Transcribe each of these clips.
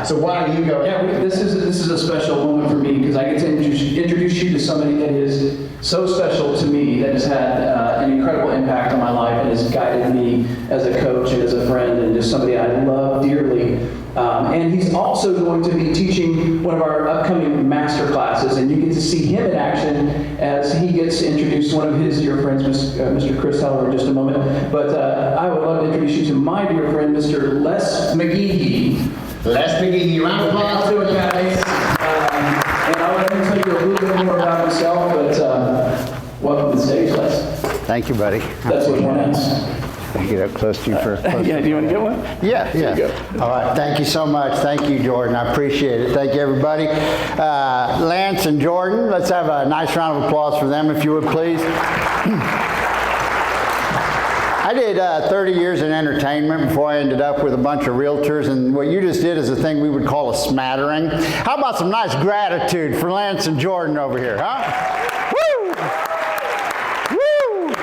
So why don't you go? Yeah, this is a special moment for me because I get to introduce you to somebody that is so special to me, that has had an incredible impact on my life and has guided me as a coach and as a friend and just somebody I love dearly. And he's also going to be teaching one of our upcoming master classes, and you get to see him in action as he gets to introduce one of his dear friends, Mr. Chris Heller, in just a moment. But I would love to introduce you to my dear friend, Mr. Les McGehee. Les McGehee, round of applause. How you doing, guys? And I'll let him tell you a little bit more about himself, but welcome to the stage, Les. Thank you, buddy. That's what one asks. Can I get up close to you for a close? Yeah, do you want to get one? Yeah. There you go. All right, thank you so much. Thank you, Jordan. I appreciate it. Thank you, everybody. Lance and Jordan, let's have a nice round of applause for them, if you would, please. I did 30 years in entertainment before I ended up with a bunch of realtors, and what you just did is a thing we would call a smattering. How about some nice gratitude for Lance and Jordan over here, huh? Woo! Woo!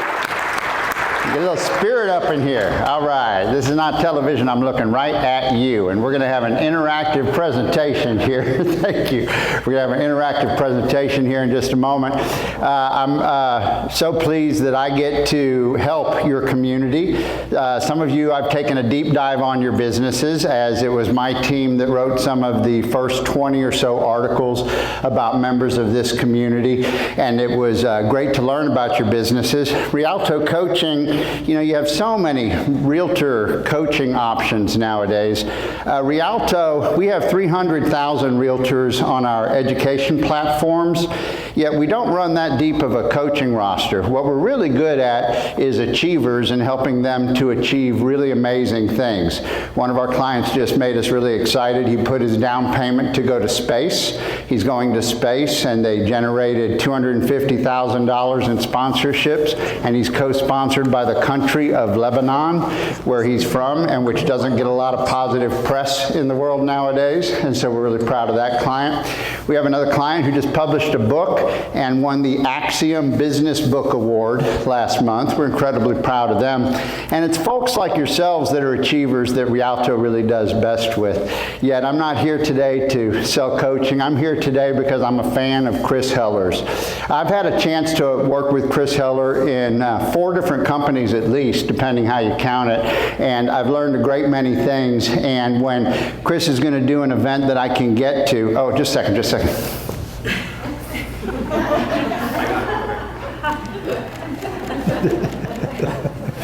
Get a little spirit up in here. All right, this is not television. I'm looking right at you, and we're going to have an interactive presentation here. Thank you. We're going to have an interactive presentation here in just a moment. I'm so pleased that I get to help your community. Some of you, I've taken a deep dive on your businesses, as it was my team that wrote some of the first 20 or so articles about members of this community, and it was great to learn about your businesses. Rialto Coaching, you know, you have so many realtor coaching options nowadays. Rialto, we have 300,000 realtors on our education platforms, yet we don't run that deep of a coaching roster. What we're really good at is achievers and helping them to achieve really amazing things. One of our clients just made us really excited. He put his down payment to go to space. He's going to space, and they generated $250,000 in sponsorships, and he's co-sponsored by the country of Lebanon, where he's from, and which doesn't get a lot of positive press in the world nowadays, and so we're really proud of that client. We have another client who just published a book and won the Axiom Business Book Award last month. We're incredibly proud of them. And it's folks like yourselves that are achievers that Rialto really does best with. Yet I'm not here today to sell coaching. I'm here today because I'm a fan of Chris Heller's. I've had a chance to work with Chris Heller in 4 different companies at least, depending how you count it. And I've learned a great many things. And when Chris is going to do an event that I can get to, oh, just a second.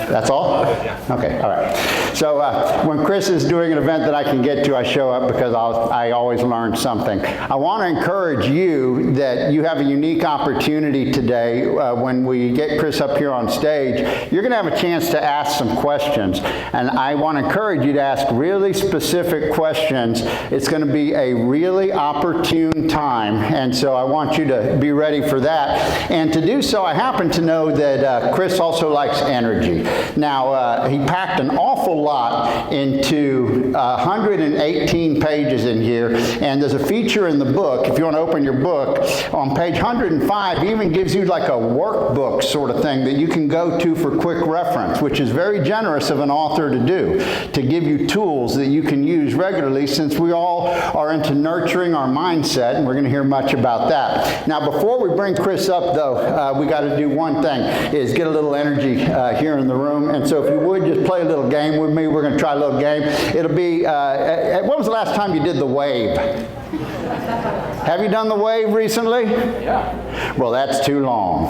That's all? Okay, all right. So when Chris is doing an event that I can get to, I show up because I always learn something. I want to encourage you that you have a unique opportunity today. When we get Chris up here on stage, you're going to have a chance to ask some questions. And I want to encourage you to ask really specific questions. It's going to be a really opportune time. And so I want you to be ready for that. And to do so, I happen to know that Chris also likes energy. Now, he packed an awful lot into 118 pages in here, and there's a feature in the book, if you want to open your book, on page 105, he even gives you like a workbook sort of thing that you can go to for quick reference, which is very generous of an author to do, to give you tools that you can use regularly, since we all are into nurturing our mindset, and we're going to hear much about that. Now, before we bring Chris up, though, we got to do one thing, is get a little energy here in the room. And so if you would just play a little game with me, we're going to try a little game. It'll be, when was the last time you did the wave? Have you done the wave recently? Yeah. Well, that's too long.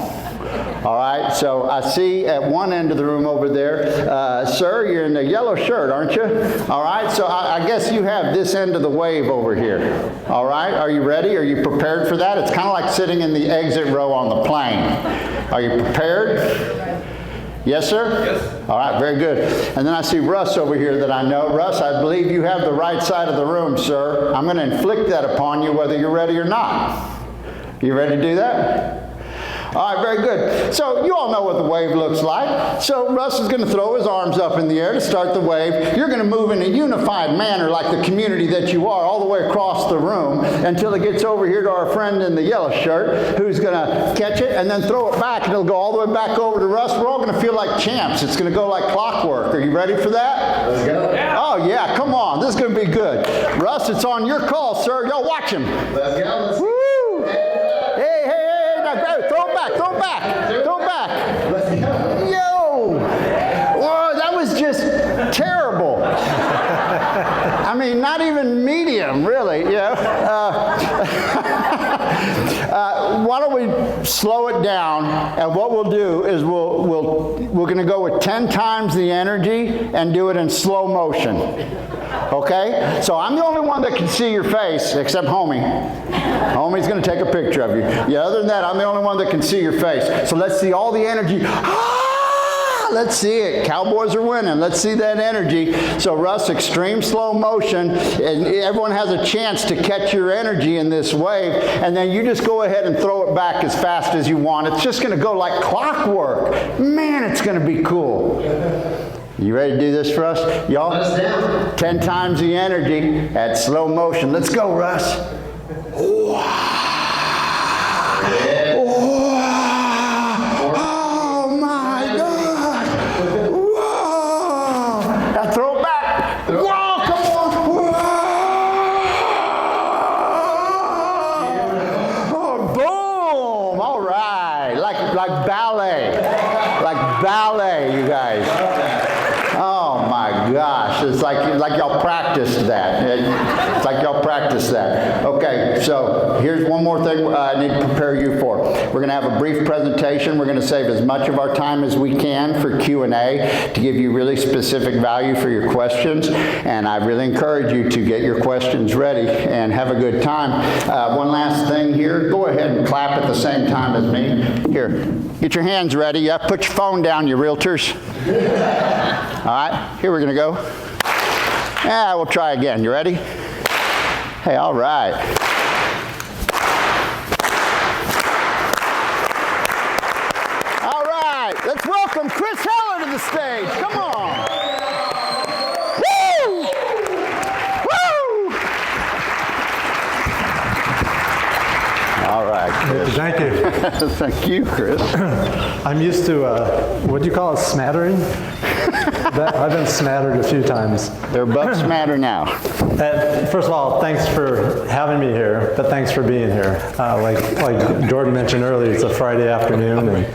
All right, so I see at one end of the room over there, sir, you're in the yellow shirt, aren't you? All right, so I guess you have this end of the wave over here. All right, are you ready? Are you prepared for that? It's kind of like sitting in the exit row on the plane. Are you prepared? Yes, sir? Yes. All right, very good. And then I see Russ over here that I know. Russ, I believe you have the right side of the room, sir. I'm going to inflict that upon you whether you're ready or not. You ready to do that? All right, very good. So you all know what the wave looks like. So Russ is going to throw his arms up in the air to start the wave. You're going to move in a unified manner like the community that you are all the way across the room until it gets over here to our friend in the yellow shirt who's going to catch it and then throw it back, and it'll go all the way back over to Russ. We're all going to feel like champs. It's going to go like clockwork. Are you ready for that? Let's go. Yeah. Oh, yeah, come on. This is going to be good. Russ, it's on your call, sir. Y'all watch him. Let's go. Let's go. Woo! Hey, now go. Throw it back, throw it back, throw it back. Let's go. Yo! Whoa, that was just terrible. I mean, not even medium, really, you know. Why don't we slow it down, and what we'll do is we're going to go with 10 times the energy and do it in slow motion. Okay? So I'm the only one that can see your face, except Homie. Homie's going to take a picture of you. Yeah, other than that, I'm the only one that can see your face. So let's see all the energy. Let's see it. Cowboys are winning. Let's see that energy. So Russ, extreme slow motion, and everyone has a chance to catch your energy in this wave, and then you just go ahead and throw it back as fast as you want. It's just going to go like clockwork. Man, it's going to be cool. You ready to do this for us? Y'all? Let us down. 10 times the energy at slow motion. Let's go, Russ. Ballet, you guys. Oh my gosh, it's like y'all practiced that. It's like y'all practiced that. Okay, so here's one more thing I need to prepare you for. We're going to have a brief presentation. We're going to save as much of our time as we can for Q&A to give you really specific value for your questions. And I really encourage you to get your questions ready and have a good time. One last thing here. Go ahead and clap at the same time as me. Here, get your hands ready. You have to put your phone down, you realtors. All right, here we're going to go. Yeah, we'll try again. You ready? Hey, all right. All right, let's welcome Chris Heller to the stage. Come on. Woo! Woo! All right, Chris. Thank you. Thank you, Chris. I'm used to, what do you call it, smattering? I've been smattered a few times. They're above smatter now. First of all, thanks for having me here, but thanks for being here. Like Jordan mentioned earlier, it's a Friday afternoon, and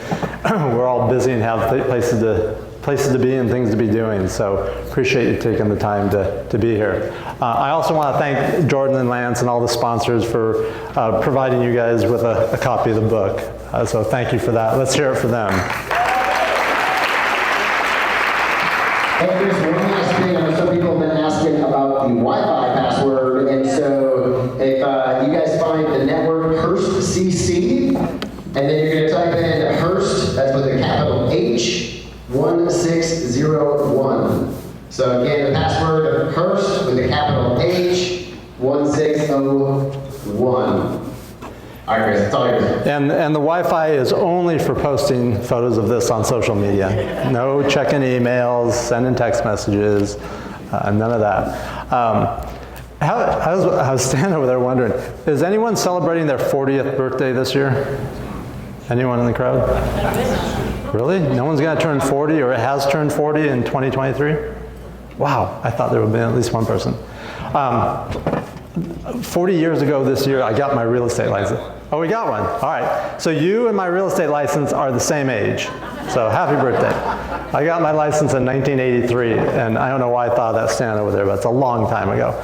we're all busy and have places to be and things to be doing, so appreciate you taking the time to be here. I also want to thank Jordan and Lance and all the sponsors for providing you guys with a copy of the book. So thank you for that. Let's hear it for them. Hey, Chris, one last thing. I know some people have been asking about the Wi-Fi password, and so if you guys find the network Hurst CC, and then you're going to type in Hurst, that's with a capital H, 1601. So again, the password Hurst with a capital H, 1601. All right, Chris, it's all yours. And the Wi-Fi is only for posting photos of this on social media. No checking emails, sending text messages, none of that. I was standing over there wondering, is anyone celebrating their 40th birthday this year? Anyone in the crowd? Really? No one's going to turn 40 or has turned 40 in 2023? Wow, I thought there would be at least one person. 40 years ago this year, I got my real estate license. Oh, we got one. All right. So you and my real estate license are the same age. So happy birthday. I got my license in 1983, and I don't know why I thought of that standing over there, but it's a long time ago.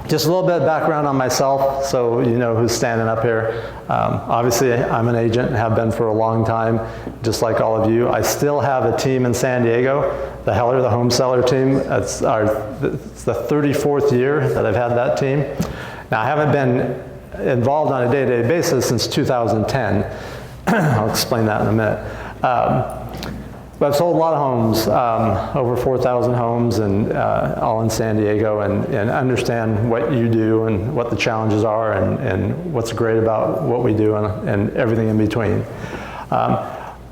Just a little bit of background on myself, so you know who's standing up here. Obviously, I'm an agent and have been for a long time, just like all of you. I still have a team in San Diego, the Heller, the home seller team. It's the 34th year that I've had that team. Now, I haven't been involved on a day-to-day basis since 2010. I'll explain that in a minute. But I've sold a lot of homes, over 4,000 homes, and all in San Diego, and understand what you do and what the challenges are, and what's great about what we do, and everything in between.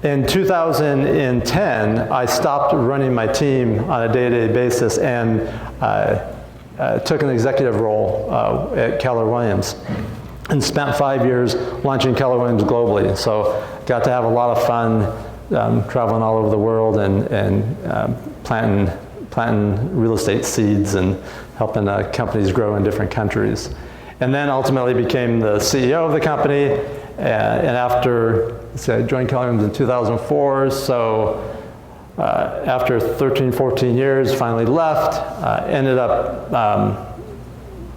In 2010, I stopped running my team on a day-to-day basis and took an executive role at Keller Williams, and spent 5 years launching Keller Williams globally. So got to have a lot of fun traveling all over the world and planting real estate seeds and helping companies grow in different countries. And then ultimately became the CEO of the company. And after, I joined Keller Williams in 2004, so after 13, 14 years, finally left, ended up,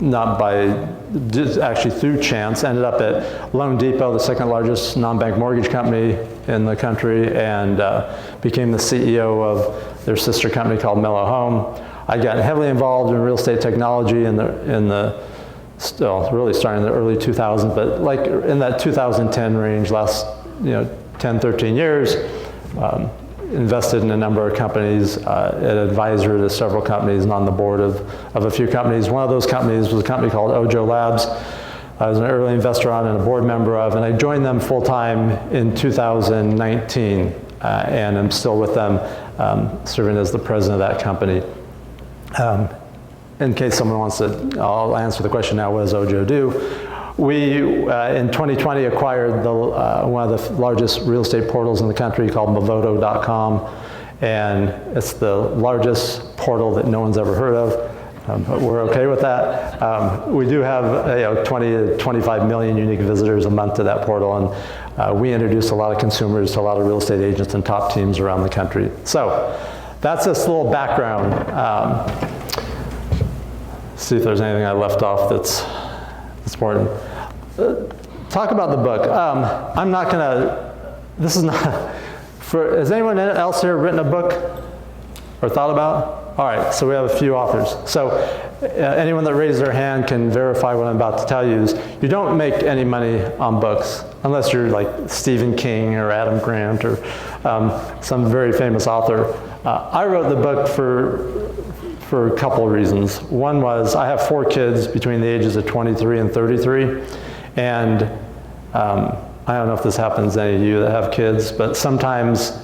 not by, actually through chance, ended up at Loan Depot, the second largest non-bank mortgage company in the country, and became the CEO of their sister company called Mellow Home. I got heavily involved in real estate technology still really starting in the early 2000s, but like in that 2010 range, last 10, 13 years, invested in a number of companies, an advisor to several companies, and on the board of a few companies. One of those companies was a company called Ojo Labs. I was an early investor on and a board member of, and I joined them full time in 2019, and I'm still with them, serving as the president of that company. In case someone wants to, I'll answer the question now, what does Ojo do? We, in 2020, acquired one of the largest real estate portals in the country called Movoto.com, and it's the largest portal that no one's ever heard of, but we're okay with that. We do have 20 to 25 million unique visitors a month to that portal, and we introduce a lot of consumers to a lot of real estate agents and top teams around the country. So that's this little background. See if there's anything I left off that's important. Talk about the book. I'm not gonna, this is not, has anyone else here written a book or thought about? All right, so we have a few authors. So anyone that raised their hand can verify what I'm about to tell you is you don't make any money on books unless you're like Stephen King or Adam Grant or some very famous author. I wrote the book for a couple of reasons. One was I have 4 kids between the ages of 23 and 33, and I don't know if this happens to any of you that have kids, but sometimes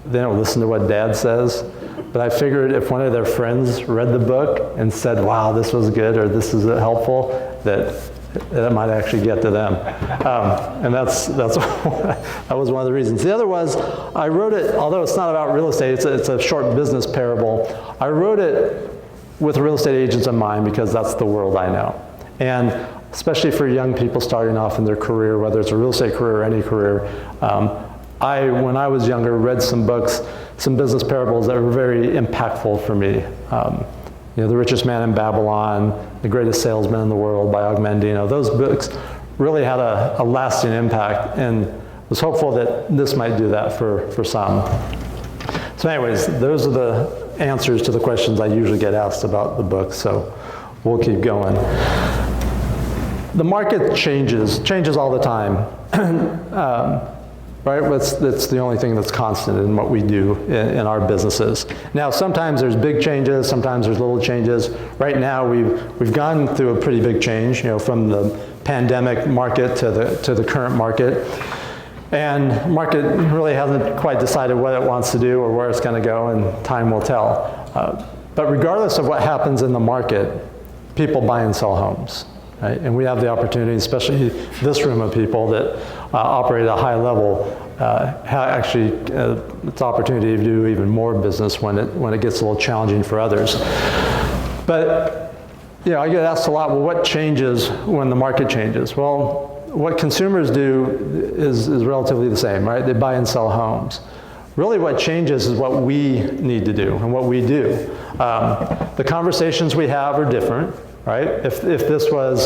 they don't listen to what dad says. But I figured if one of their friends read the book and said, wow, this was good, or this is helpful, that it might actually get to them. And that's that was one of the reasons. The other was, I wrote it, although it's not about real estate, it's a short business parable. I wrote it with real estate agents in mind because that's the world I know. And especially for young people starting off in their career, whether it's a real estate career or any career, when I was younger, read some books, some business parables that were very impactful for me. The Richest Man in Babylon, The Greatest Salesman in the World by Og Mandino. Those books really had a lasting impact, and was hopeful that this might do that for some. So anyways, those are the answers to the questions I usually get asked about the book, so we'll keep going. The market changes all the time. Right? That's the only thing that's constant in what we do in our businesses. Now, sometimes there's big changes, sometimes there's little changes. Right now, we've gone through a pretty big change, from the pandemic market to the current market. And market really hasn't quite decided what it wants to do or where it's going to go, and time will tell. But regardless of what happens in the market, people buy and sell homes. Right? And we have the opportunity, especially this room of people that operate at a high level, it's opportunity to do even more business when it gets a little challenging for others. But I get asked a lot, well, what changes when the market changes? Well, what consumers do is relatively the same, right? They buy and sell homes. Really what changes is what we need to do and what we do. The conversations we have are different. Right? If this was,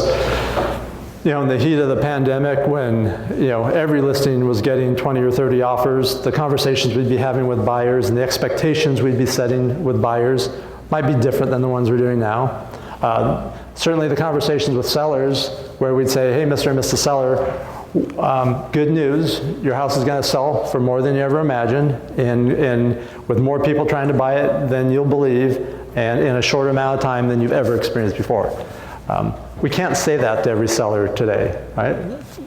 in the heat of the pandemic when, every listing was getting 20 or 30 offers, the conversations we'd be having with buyers and the expectations we'd be setting with buyers might be different than the ones we're doing now. Certainly the conversations with sellers where we'd say, hey, Mr. and Mrs. Seller, good news, your house is going to sell for more than you ever imagined, and with more people trying to buy it than you'll believe, and in a shorter amount of time than you've ever experienced before. We can't say that to every seller today, right?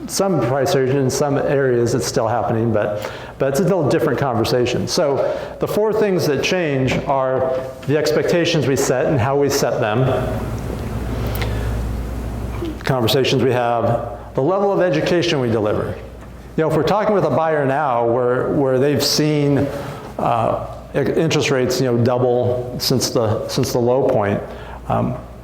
Some price regions, some areas it's still happening, but it's a little different conversation. So the 4 things that change are the expectations we set and how we set them, conversations we have, the level of education we deliver. If we're talking with a buyer now where they've seen interest rates double since the low point,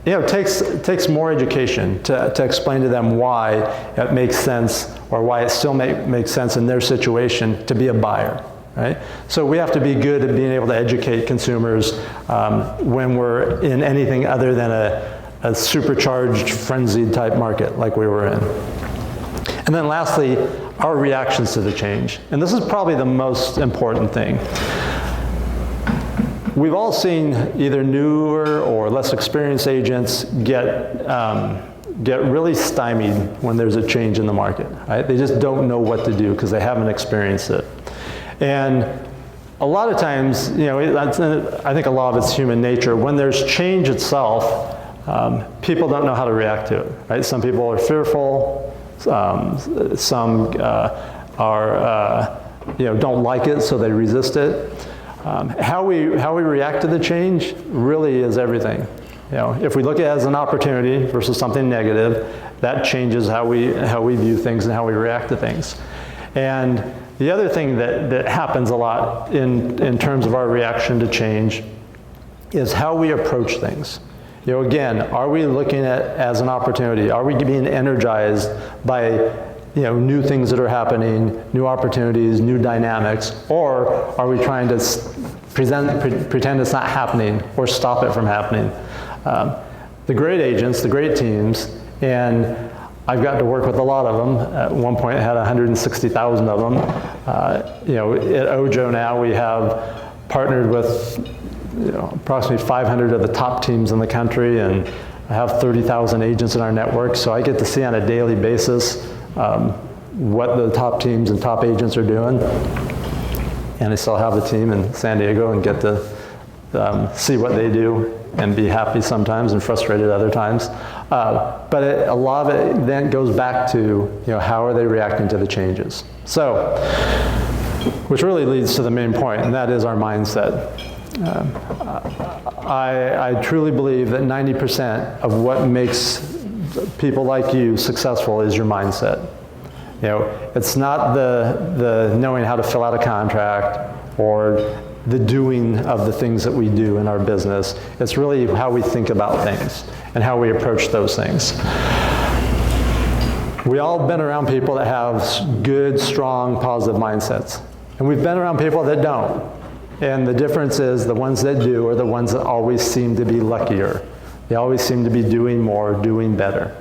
it takes more education to explain to them why it makes sense, or why it still makes sense in their situation to be a buyer, right? So we have to be good at being able to educate consumers when we're in anything other than a supercharged, frenzied type market like we were in. And then lastly, our reactions to the change. And this is probably the most important thing. We've all seen either newer or less experienced agents get really stymied when there's a change in the market, right? They just don't know what to do because they haven't experienced it. And a lot of times, I think a lot of it's human nature. When there's change itself, people don't know how to react to it, right? Some people are fearful, some don't like it, so they resist it. How we react to the change really is everything. If we look at it as an opportunity versus something negative, that changes how we view things and how we react to things. And the other thing that happens a lot in terms of our reaction to change is how we approach things. Again, are we looking at it as an opportunity? Are we being energized by new things that are happening, new opportunities, new dynamics, or are we trying to pretend it's not happening or stop it from happening? The great agents, the great teams, and I've gotten to work with a lot of them. At one point I had 160,000 of them. At Ojo now we have partnered with approximately 500 of the top teams in the country, and I have 30,000 agents in our network, so I get to see on a daily basis what the top teams and top agents are doing. And I still have a team in San Diego and get to see what they do and be happy sometimes and frustrated other times. But a lot of it then goes back to how are they reacting to the changes. So, which really leads to the main point, and that is our mindset. I truly believe that 90% of what makes people like you successful is your mindset. It's not the knowing how to fill out a contract or the doing of the things that we do in our business. It's really how we think about things and how we approach those things. We all been around people that have good, strong, positive mindsets. And we've been around people that don't. And the difference is the ones that do are the ones that always seem to be luckier. They always seem to be doing more, doing better.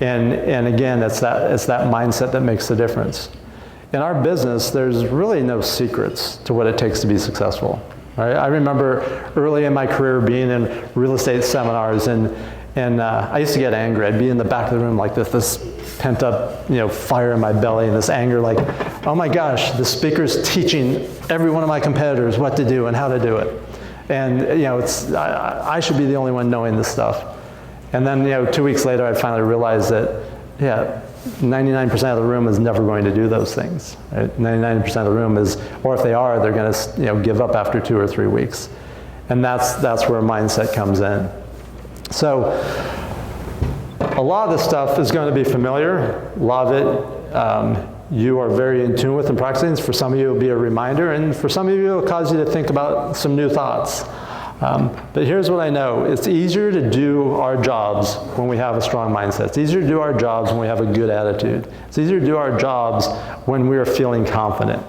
And again, it's that mindset that makes the difference. In our business, there's really no secrets to what it takes to be successful. Right? I remember early in my career being in real estate seminars, and I used to get angry. I'd be in the back of the room like this pent up, fire in my belly, and this anger, like, oh my gosh, the speaker's teaching every one of my competitors what to do and how to do it. And I should be the only one knowing this stuff. And then 2 weeks later, I finally realized that 99% of the room is never going to do those things. Right? 99% of the room is, or if they are, they're going to give up after 2 or 3 weeks. And that's where mindset comes in. So a lot of this stuff is going to be familiar. A lot of it you are very in tune with and practicing. For some of you, it will be a reminder, and for some of you, it will cause you to think about some new thoughts. But here's what I know. It's easier to do our jobs when we have a strong mindset. It's easier to do our jobs when we have a good attitude. It's easier to do our jobs when we are feeling confident.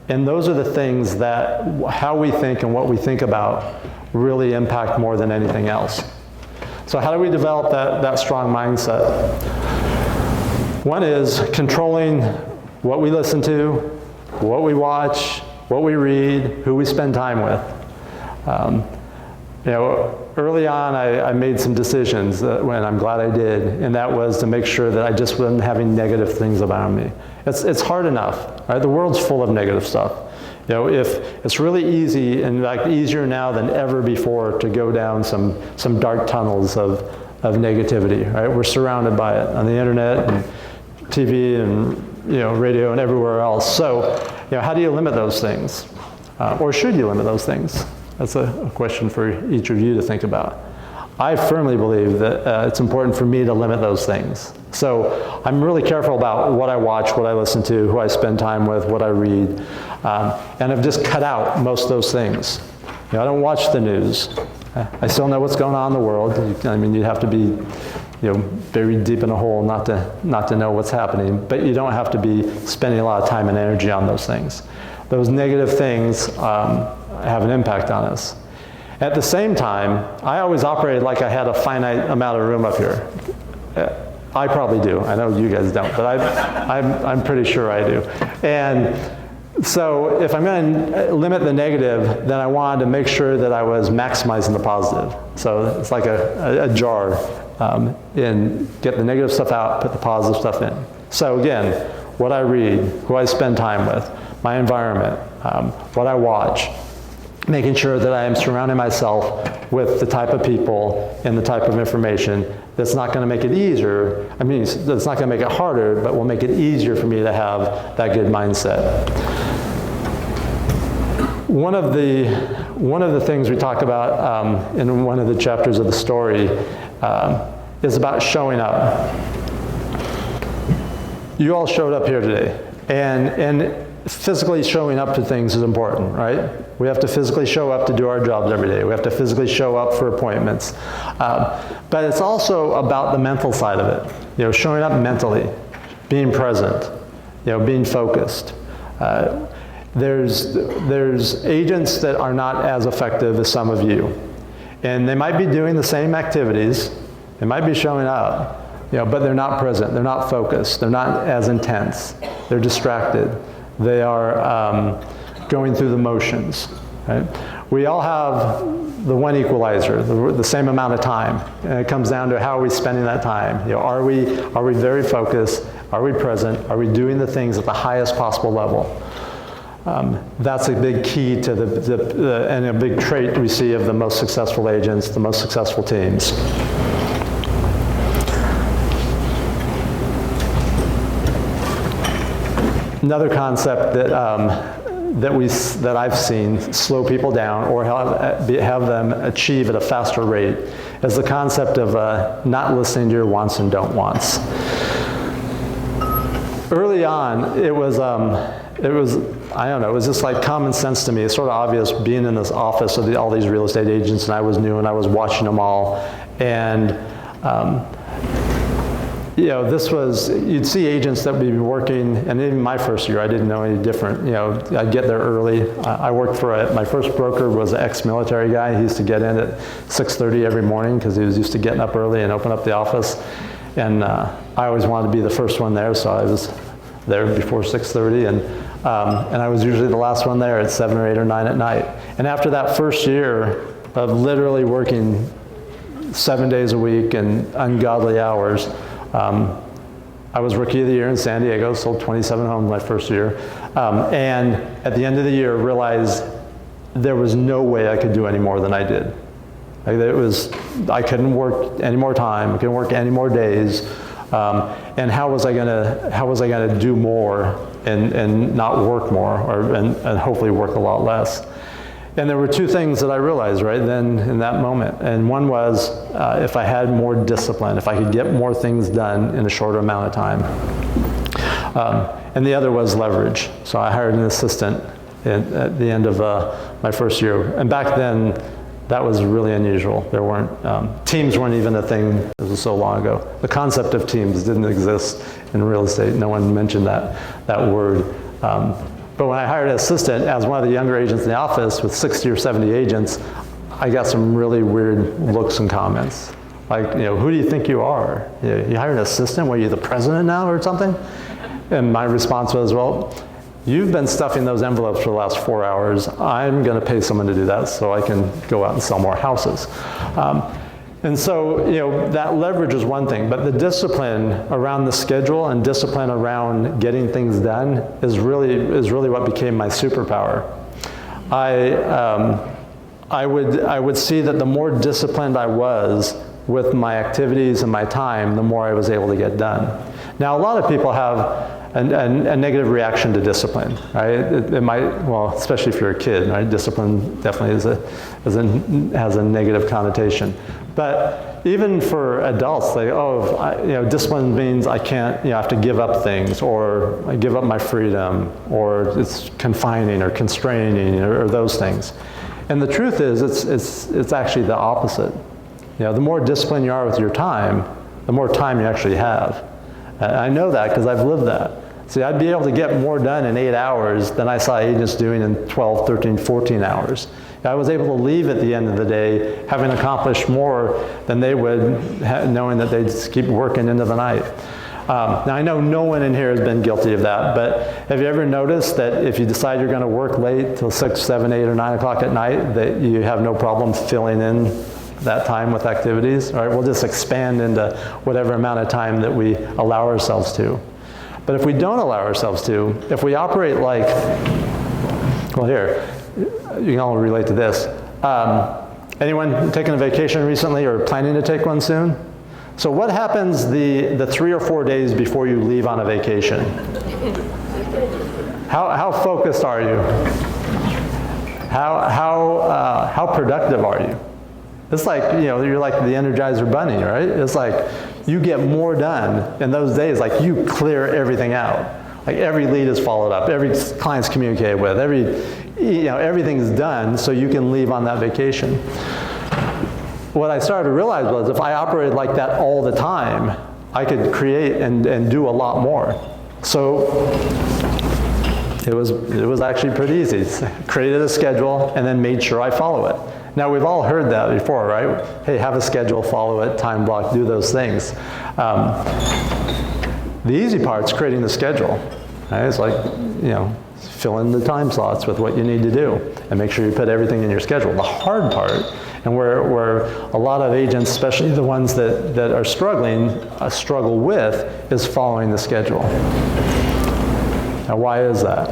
And those are the things that how we think and what we think about really impact more than anything else. So how do we develop that strong mindset? One is controlling what we listen to, what we watch, what we read, who we spend time with. Early on, I made some decisions when I'm glad I did, and that was to make sure that I just wasn't having negative things around me. It's hard enough, right? The world's full of negative stuff. If it's really easy, and easier now than ever before, to go down some dark tunnels of negativity, right? We're surrounded by it on the internet and TV and radio and everywhere else. So, how do you limit those things? Or should you limit those things? That's a question for each of you to think about. I firmly believe that it's important for me to limit those things. So I'm really careful about what I watch, what I listen to, who I spend time with, what I read. And I've just cut out most of those things. I don't watch the news. I still know what's going on in the world. I mean, you have to be, buried deep in a hole not to know what's happening, but you don't have to be spending a lot of time and energy on those things. Those negative things have an impact on us. At the same time, I always operated like I had a finite amount of room up here. I probably do. I know you guys don't, but I'm pretty sure I do. And so if I'm going to limit the negative, then I wanted to make sure that I was maximizing the positive. So it's like a jar, and get the negative stuff out, put the positive stuff in. So again, what I read, who I spend time with, my environment, what I watch, making sure that I am surrounding myself with the type of people and the type of information that's not going to make it easier. I mean, that's not going to make it harder, but will make it easier for me to have that good mindset. One of the things we talk about in one of the chapters of the story is about showing up. You all showed up here today, and physically showing up to things is important, right? We have to physically show up to do our jobs every day. We have to physically show up for appointments. But it's also about the mental side of it. Showing up mentally, being present, being focused. There's agents that are not as effective as some of you. And they might be doing the same activities. They might be showing up, but they're not present. They're not focused. They're not as intense. They're distracted. They are going through the motions. Right? We all have the one equalizer, the same amount of time. And it comes down to how are we spending that time? Are we very focused? Are we present? Are we doing the things at the highest possible level? That's a big key to and a big trait we see of the most successful agents, the most successful teams. Another concept that I've seen slow people down or have them achieve at a faster rate is the concept of not listening to your wants and don't wants. Early on, it was I don't know, it was just like common sense to me. It's sort of obvious being in this office of all these real estate agents, and I was new and I was watching them all, and you'd see agents that would be working, and even my first year, I didn't know any different. I'd get there early. I worked my first broker was an ex-military guy. He used to get in at 6:30 every morning because he was used to getting up early and open up the office. And I always wanted to be the first one there, so I was there before 6:30, and I was usually the last one there at 7 or 8 or 9 at night. And after that first year of literally working 7 days a week and ungodly hours, I was Rookie of the Year in San Diego, sold 27 homes my first year, and at the end of the year realized there was no way I could do any more than I did. I couldn't work any more time, I couldn't work any more days, and how was I gonna do more and not work more, and hopefully work a lot less? And there were two things that I realized right then in that moment. And one was if I had more discipline, if I could get more things done in a shorter amount of time. And the other was leverage. So I hired an assistant at the end of my first year. And back then, that was really unusual. There weren't, teams weren't even a thing. It was so long ago. The concept of teams didn't exist in real estate. No one mentioned that word. But when I hired an assistant as one of the younger agents in the office with 60 or 70 agents, I got some really weird looks and comments. Like, who do you think you are? You hired an assistant? What, are you the president now or something? And my response was, well, you've been stuffing those envelopes for the last 4 hours. I'm going to pay someone to do that so I can go out and sell more houses. And so, that leverage is one thing, but the discipline around the schedule and discipline around getting things done is really what became my superpower. I would see that the more disciplined I was with my activities and my time, the more I was able to get done. Now, a lot of people have a negative reaction to discipline, right? It might, well, especially if you're a kid, right? Discipline definitely has a negative connotation. But even for adults, discipline means I can't, I have to give up things, or I give up my freedom, or it's confining or constraining, or those things. And the truth is, it's actually the opposite. You know, the more disciplined you are with your time, the more time you actually have. And I know that because I've lived that. See, I'd be able to get more done in 8 hours than I saw agents doing in 12, 13, 14 hours. I was able to leave at the end of the day having accomplished more than they would, knowing that they'd just keep working into the night. Now, I know no one in here has been guilty of that, but have you ever noticed that if you decide you're going to work late till 6, 7, 8, or 9 o'clock at night, that you have no problem filling in that time with activities? All right, we'll just expand into whatever amount of time that we allow ourselves to. But if we don't allow ourselves to, if we operate like, well, here, you can all relate to this. Anyone taken a vacation recently or planning to take one soon? So what happens the 3 or 4 days before you leave on a vacation? How focused are you? How productive are you? It's like, you know, you're like the Energizer Bunny, right? It's like you get more done in those days, like you clear everything out. Like every lead is followed up, every client's communicated with, everything's done so you can leave on that vacation. What I started to realize was if I operated like that all the time, I could create and do a lot more. So it was actually pretty easy. Created a schedule and then made sure I follow it. Now, we've all heard that before, right? Hey, have a schedule, follow it, time block, do those things. The easy part's creating the schedule. Right? It's like, you know, fill in the time slots with what you need to do and make sure you put everything in your schedule. The hard part, and where a lot of agents, especially the ones that are struggling, struggle with, is following the schedule. Now, why is that?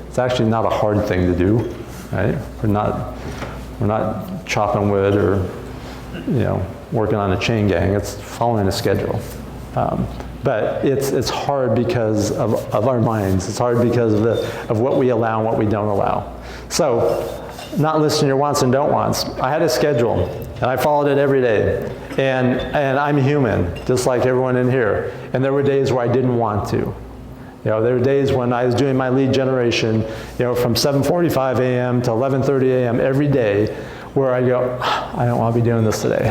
It's actually not a hard thing to do. Right? We're not chopping wood or, you know, working on a chain gang. It's following a schedule. But it's hard because of our minds. It's hard because of what we allow and what we don't allow. So, not listening to your wants and don't wants. I had a schedule, and I followed it every day. And I'm human, just like everyone in here. And there were days where I didn't want to. You know, there were days when I was doing my lead generation, you know, from 7:45 a.m. to 11:30 a.m. every day, where I go, I don't want to be doing this today.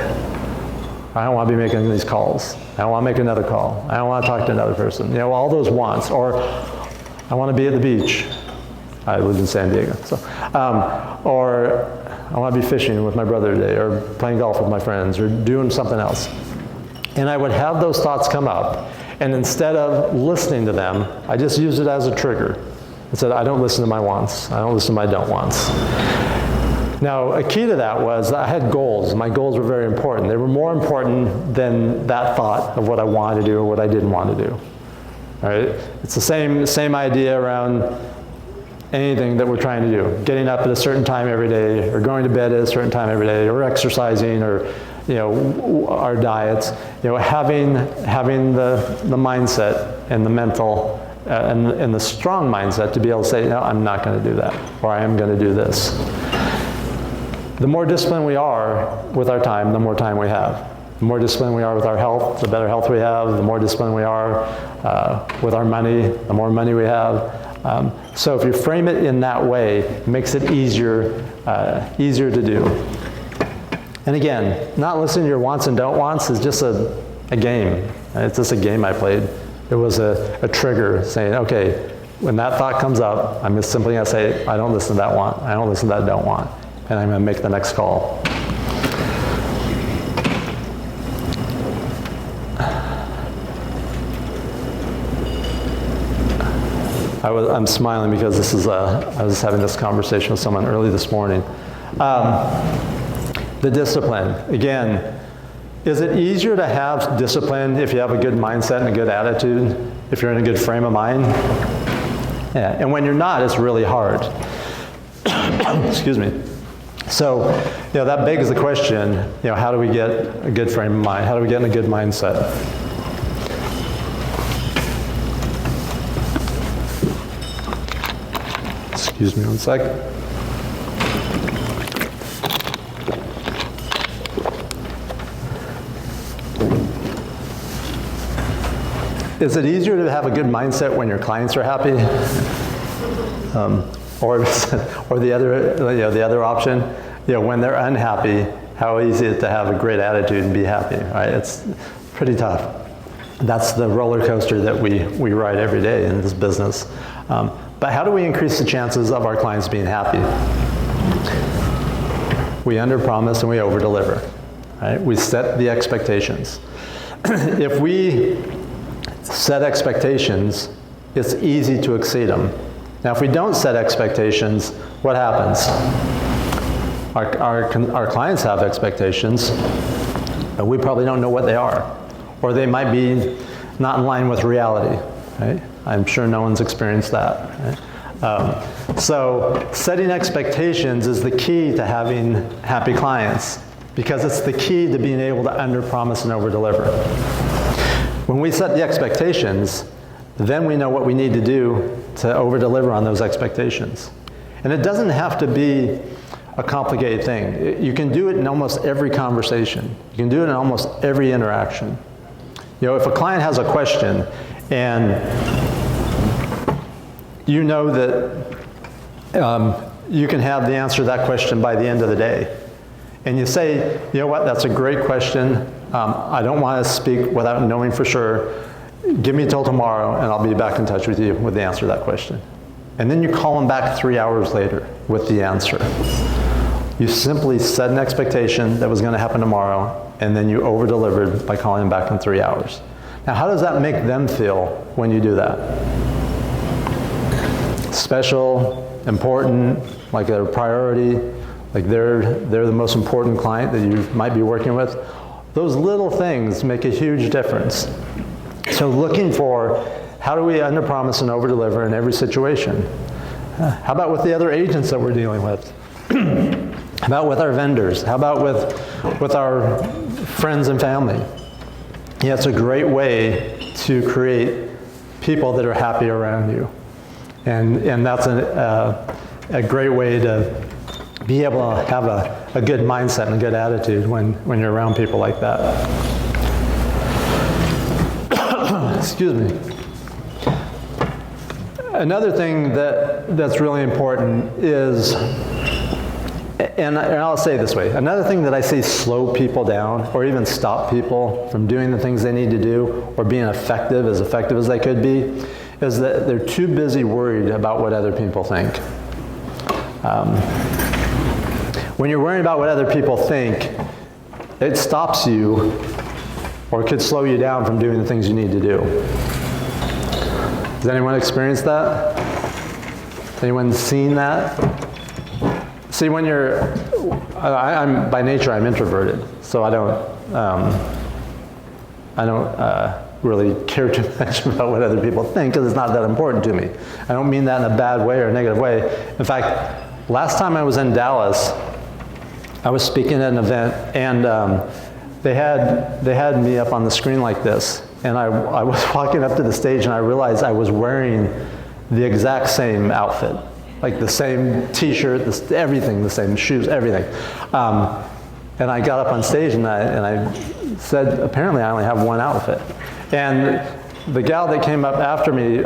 I don't want to be making these calls. I don't want to make another call. I don't want to talk to another person. You know, all those wants. Or I want to be at the beach. I live in San Diego. So, or I want to be fishing with my brother today, or playing golf with my friends, or doing something else. And I would have those thoughts come up. And instead of listening to them, I just used it as a trigger. I said, I don't listen to my wants. I don't listen to my don't wants. Now, a key to that was I had goals. My goals were very important. They were more important than that thought of what I wanted to do or what I didn't want to do. All right? It's the same idea around anything that we're trying to do. Getting up at a certain time every day, or going to bed at a certain time every day, or exercising, or, you know, our diets, you know, having the mindset and the mental and the strong mindset to be able to say, no, I'm not going to do that, or I am going to do this. The more disciplined we are with our time, the more time we have. The more disciplined we are with our health, the better health we have. The more disciplined we are with our money, the more money we have. So if you frame it in that way, it makes it easier to do. And again, not listening to your wants and don't wants is just a game. It's just a game I played. It was a trigger saying, okay, when that thought comes up, I'm just simply going to say, I don't listen to that want, I don't listen to that don't want, and I'm going to make the next call. I'm smiling because this is I was having this conversation with someone early this morning. The discipline. Again, is it easier to have discipline if you have a good mindset and a good attitude, if you're in a good frame of mind? Yeah, and when you're not, it's really hard. Excuse me. So, you know, that begs the question, you know, how do we get a good frame of mind? How do we get in a good mindset? Excuse me one second. Is it easier to have a good mindset when your clients are happy? Or the other option, when they're unhappy, how easy is it to have a great attitude and be happy, right? It's pretty tough. That's the roller coaster that we ride every day in this business. But how do we increase the chances of our clients being happy? We underpromise and we overdeliver, right? We set the expectations. If we set expectations, it's easy to exceed them. Now, if we don't set expectations, what happens? Our clients have expectations, but we probably don't know what they are. Or they might be not in line with reality, right? I'm sure no one's experienced that, right? So setting expectations is the key to having happy clients, because it's the key to being able to underpromise and overdeliver. When we set the expectations, then we know what we need to do to overdeliver on those expectations. And it doesn't have to be a complicated thing. You can do it in almost every conversation. You can do it in almost every interaction. If a client has a question and you know that you can have the answer to that question by the end of the day, and you say, you know what, that's a great question. I don't want to speak without knowing for sure. Give me till tomorrow and I'll be back in touch with you with the answer to that question. And then you call them back 3 hours later with the answer. You simply set an expectation that was going to happen tomorrow, and then you over-delivered by calling them back in 3 hours. Now, how does that make them feel when you do that? Special, important, like they're a priority, like they're the most important client that you might be working with. Those little things make a huge difference. So looking for, how do we underpromise and overdeliver in every situation? How about with the other agents that we're dealing with? How about with our vendors? How about with our friends and family? Yeah, it's a great way to create people that are happy around you. And that's a great way to be able to have a good mindset and a good attitude when you're around people like that. Excuse me. Another thing that's really important is, and I'll say it this way, another thing that I see slow people down or even stop people from doing the things they need to do or being effective as they could be, is that they're too busy worried about what other people think. When you're worrying about what other people think, it stops you or could slow you down from doing the things you need to do. Has anyone experienced that? Anyone seen that? See, when I'm by nature, I'm introverted, so I don't really care too much about what other people think because it's not that important to me. I don't mean that in a bad way or a negative way. In fact, last time I was in Dallas, I was speaking at an event, and they had me up on the screen like this, and I was walking up to the stage and I realized I was wearing the exact same outfit, like the same t-shirt, everything, the same shoes, everything. And I got up on stage and I said, apparently I only have one outfit. And the gal that came up after me,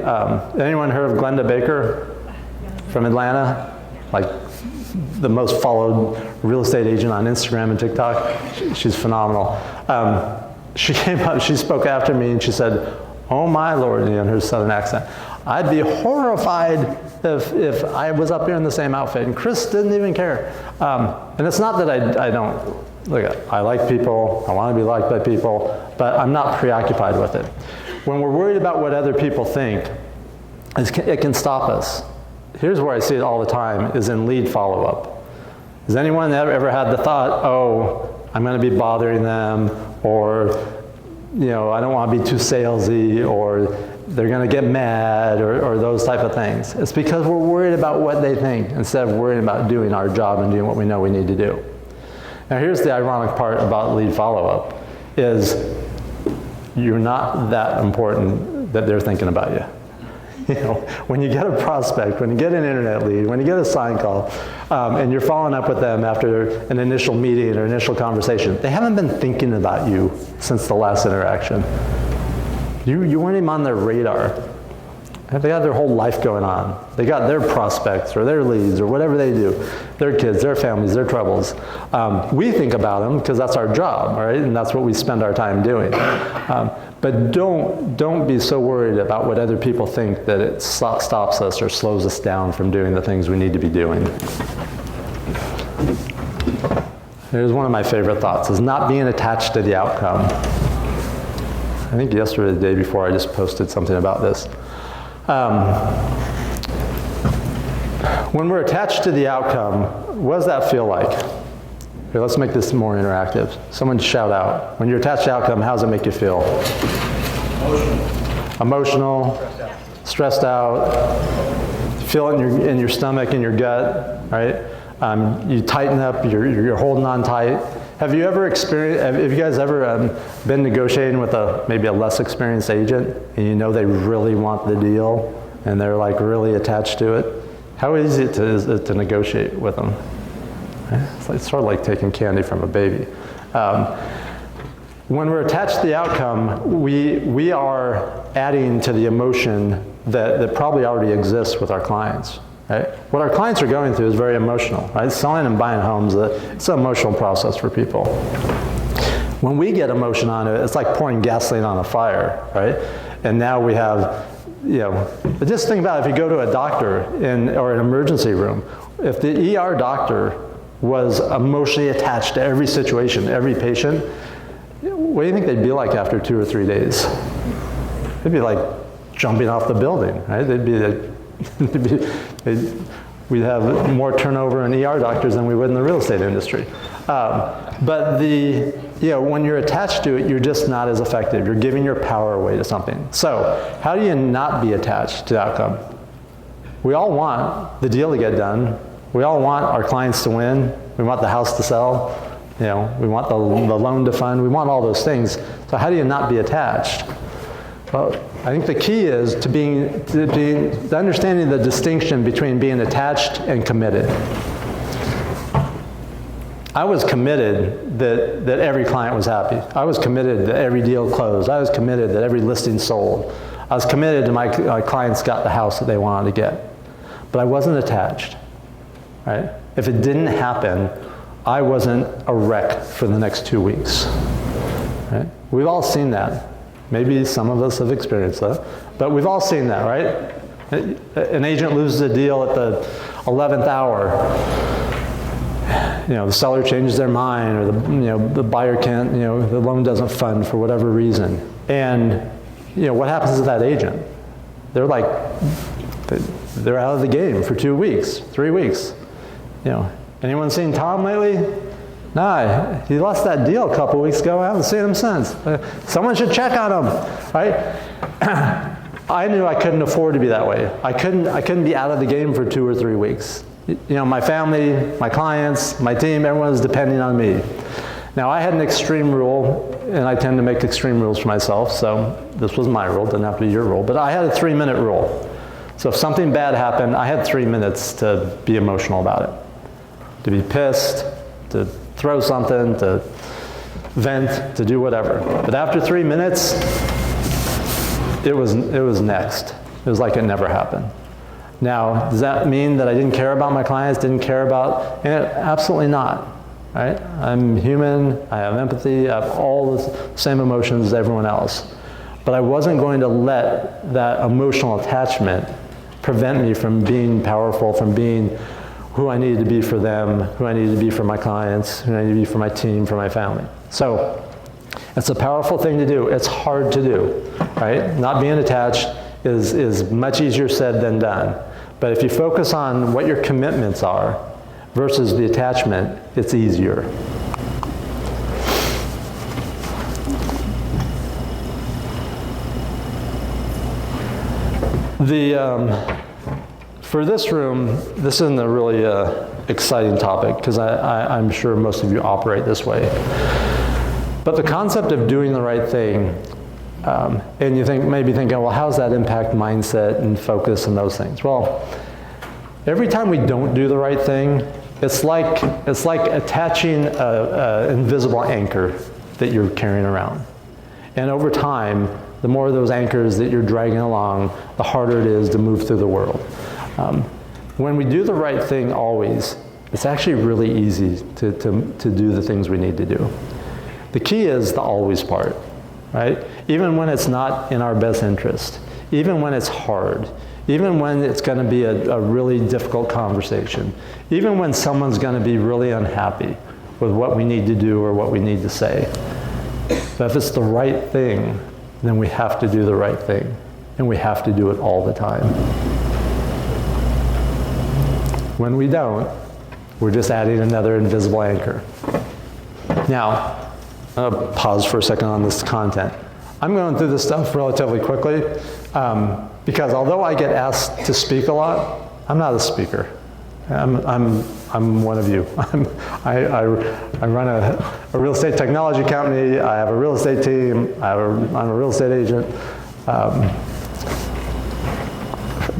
anyone heard of Glenda Baker from Atlanta? Like the most followed real estate agent on Instagram and TikTok. She's phenomenal. She came up, she spoke after me and she said, "Oh my Lord," in her southern accent, "I'd be horrified if I was up here in the same outfit." And Chris didn't even care. And it's not that I don't, look, I like people, I want to be liked by people, but I'm not preoccupied with it. When we're worried about what other people think, it can stop us. Here's where I see it all the time, is in lead follow-up. Has anyone ever had the thought, oh, I'm going to be bothering them, or, you know, I don't want to be too salesy, or they're going to get mad, or those type of things. It's because we're worried about what they think instead of worrying about doing our job and doing what we know we need to do. Now here's the ironic part about lead follow-up, is you're not that important that they're thinking about you. You know, when you get a prospect, when you get an internet lead, when you get a sign call, and you're following up with them after an initial meeting or initial conversation, they haven't been thinking about you since the last interaction. You weren't even on their radar. They got their whole life going on. They got their prospects or their leads or whatever they do, their kids, their families, their troubles. We think about them because that's our job, right? And that's what we spend our time doing. But don't be so worried about what other people think that it stops us or slows us down from doing the things we need to be doing. Here's one of my favorite thoughts, is not being attached to the outcome. I think yesterday or the day before I just posted something about this. When we're attached to the outcome, what does that feel like? Here, let's make this more interactive. Someone shout out. When you're attached to the outcome, how does it make you feel? Emotional. Stressed out. Feel it in your stomach, in your gut, right? You tighten up, you're holding on tight. Have you guys ever been negotiating with maybe a less experienced agent, and you know they really want the deal, and they're like really attached to it? How easy is it to negotiate with them? It's sort of like taking candy from a baby. When we're attached to the outcome, we are adding to the emotion that probably already exists with our clients. Right? What our clients are going through is very emotional. Right? Selling and buying homes, it's an emotional process for people. When we get emotion on it, it's like pouring gasoline on a fire, right? And now we have, just think about it, if you go to a doctor or an emergency room, if the ER doctor was emotionally attached to every situation, every patient, what do you think they'd be like after 2 or 3 days? They'd be like jumping off the building, right? We'd have more turnover in ER doctors than we would in the real estate industry. But when you're attached to it, you're just not as effective. You're giving your power away to something. So how do you not be attached to the outcome? We all want the deal to get done. We all want our clients to win. We want the house to sell. We want the loan to fund. We want all those things. So how do you not be attached? Well, I think the key is to understanding the distinction between being attached and committed. I was committed that every client was happy. I was committed that every deal closed. I was committed that every listing sold. I was committed to my clients got the house that they wanted to get. But I wasn't attached. Right? If it didn't happen, I wasn't a wreck for the next 2 weeks. Right? We've all seen that. Maybe some of us have experienced that, but we've all seen that, right? An agent loses a deal at the 11th hour. The seller changes their mind, or the buyer can't, the loan doesn't fund for whatever reason. And what happens to that agent? They're out of the game for 2 weeks, 3 weeks. Anyone seen Tom lately? No, he lost that deal a couple weeks ago. I haven't seen him since. Someone should check on him, right? I knew I couldn't afford to be that way. I couldn't be out of the game for 2 or 3 weeks. My family, my clients, my team, everyone was depending on me. Now, I had an extreme rule, and I tend to make extreme rules for myself, so this was my rule, didn't have to be your rule, but I had a 3-minute rule. So if something bad happened, I had 3 minutes to be emotional about it, to be pissed, to throw something, to vent, to do whatever. But after 3 minutes, it was next. It was like it never happened. Now, does that mean that I didn't care about my clients, didn't care about it? Absolutely not, right? I'm human, I have empathy, I have all the same emotions as everyone else. But I wasn't going to let that emotional attachment prevent me from being powerful, from being who I needed to be for them, who I needed to be for my clients, who I needed to be for my team, for my family. So it's a powerful thing to do. It's hard to do, right? Not being attached is much easier said than done. But if you focus on what your commitments are versus the attachment, it's easier. For this room, this isn't a really exciting topic because I'm sure most of you operate this way. But the concept of doing the right thing, and you maybe thinking, well, how does that impact mindset and focus and those things? Well, every time we don't do the right thing, it's like attaching an invisible anchor that you're carrying around. And over time, the more of those anchors that you're dragging along, the harder it is to move through the world. When we do the right thing always, it's actually really easy to do the things we need to do. The key is the always part, right? Even when it's not in our best interest, even when it's hard, even when it's going to be a really difficult conversation, even when someone's going to be really unhappy with what we need to do or what we need to say. But if it's the right thing, then we have to do the right thing, and we have to do it all the time. When we don't, we're just adding another invisible anchor. Now, I'll pause for a second on this content. I'm going through this stuff relatively quickly because although I get asked to speak a lot, I'm not a speaker. I'm one of you. I run a real estate technology company. I have a real estate team. I'm a real estate agent.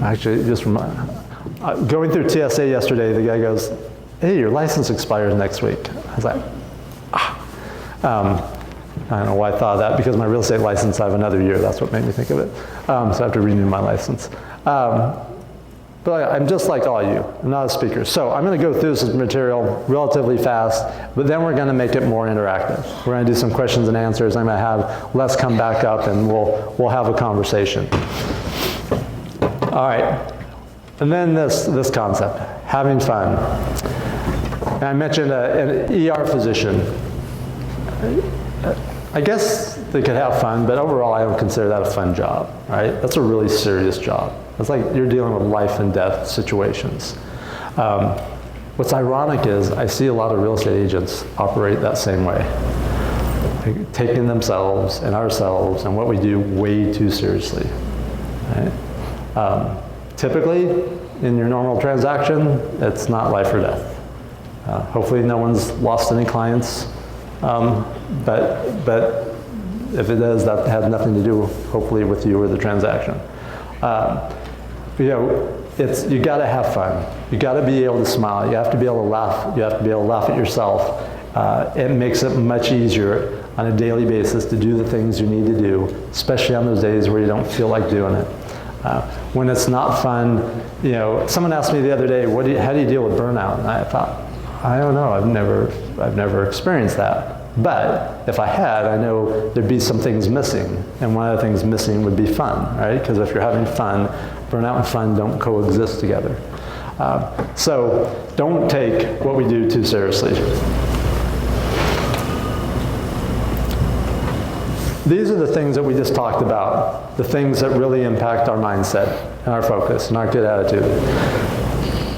Actually, just going through TSA yesterday, the guy goes, "Hey, your license expires next week." I was like, I don't know why I thought of that, because my real estate license, I have another year. That's what made me think of it. So I have to renew my license. But I'm just like all you. I'm not a speaker. So I'm going to go through this material relatively fast, but then we're going to make it more interactive. We're going to do some questions and answers. I'm going to have Les come back up, and we'll have a conversation. All right. And then this concept, having fun. And I mentioned an ER physician. I guess they could have fun, but overall I don't consider that a fun job, right? That's a really serious job. It's like you're dealing with life and death situations. What's ironic is I see a lot of real estate agents operate that same way, taking themselves and ourselves and what we do way too seriously, right? Typically, in your normal transaction, it's not life or death. Hopefully no one's lost any clients. But if it does, that had nothing to do, hopefully, with you or the transaction. You got to have fun. You got to be able to smile. You have to be able to laugh. You have to be able to laugh at yourself. It makes it much easier on a daily basis to do the things you need to do, especially on those days where you don't feel like doing it. When it's not fun, someone asked me the other day, how do you deal with burnout? And I thought, I don't know. I've never experienced that. But if I had, I know there'd be some things missing. And one of the things missing would be fun, right? Because if you're having fun, burnout and fun don't coexist together. So don't take what we do too seriously. These are the things that we just talked about, the things that really impact our mindset and our focus and our good attitude.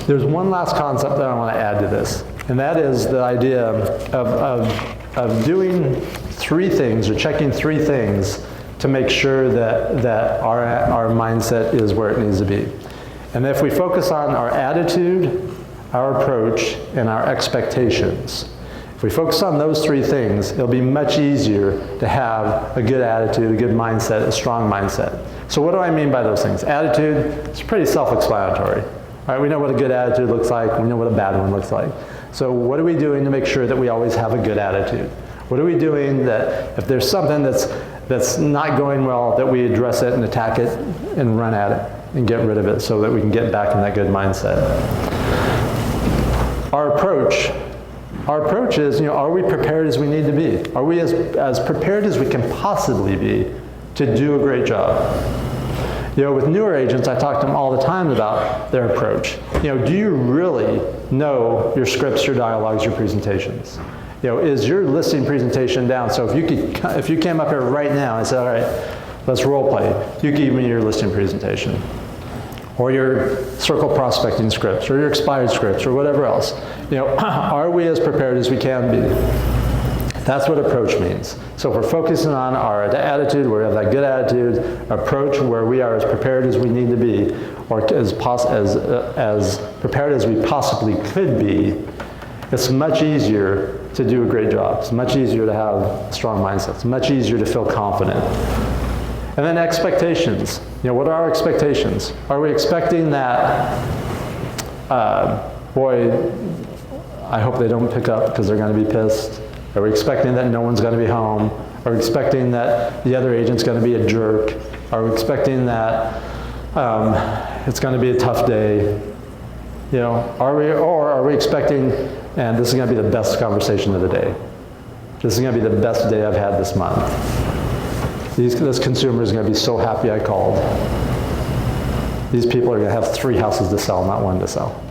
There's one last concept that I want to add to this, and that is the idea of doing three things, or checking three things to make sure that our mindset is where it needs to be. And if we focus on our attitude, our approach, and our expectations, if we focus on those three things, it'll be much easier to have a good attitude, a good mindset, a strong mindset. So what do I mean by those things? Attitude, it's pretty self-explanatory. Right? We know what a good attitude looks like. We know what a bad one looks like. So what are we doing to make sure that we always have a good attitude? What are we doing that if there's something that's not going well, that we address it and attack it and run at it and get rid of it so that we can get back in that good mindset? Our approach is, are we prepared as we need to be? Are we as prepared as we can possibly be to do a great job? With newer agents, I talk to them all the time about their approach. Do you really know your scripts, your dialogues, your presentations? Is your listing presentation down? So if you came up here right now and said, all right, let's role play, you give me your listing presentation, or your circle prospecting scripts, or your expired scripts, or whatever else. Are we as prepared as we can be? That's what approach means. So if we're focusing on our attitude, where we have that good attitude, approach where we are as prepared as we need to be, or as prepared as we possibly could be, it's much easier to do a great job. It's much easier to have a strong mindset. It's much easier to feel confident. And then expectations. What are our expectations? Are we expecting that, boy, I hope they don't pick up because they're going to be pissed? Are we expecting that no one's going to be home? Are we expecting that the other agent's going to be a jerk? Are we expecting that it's going to be a tough day? You know, are we expecting, and this is going to be the best conversation of the day. This is going to be the best day I've had this month. This consumer is going to be so happy I called. These people are going to have 3 houses to sell, not 1 to sell.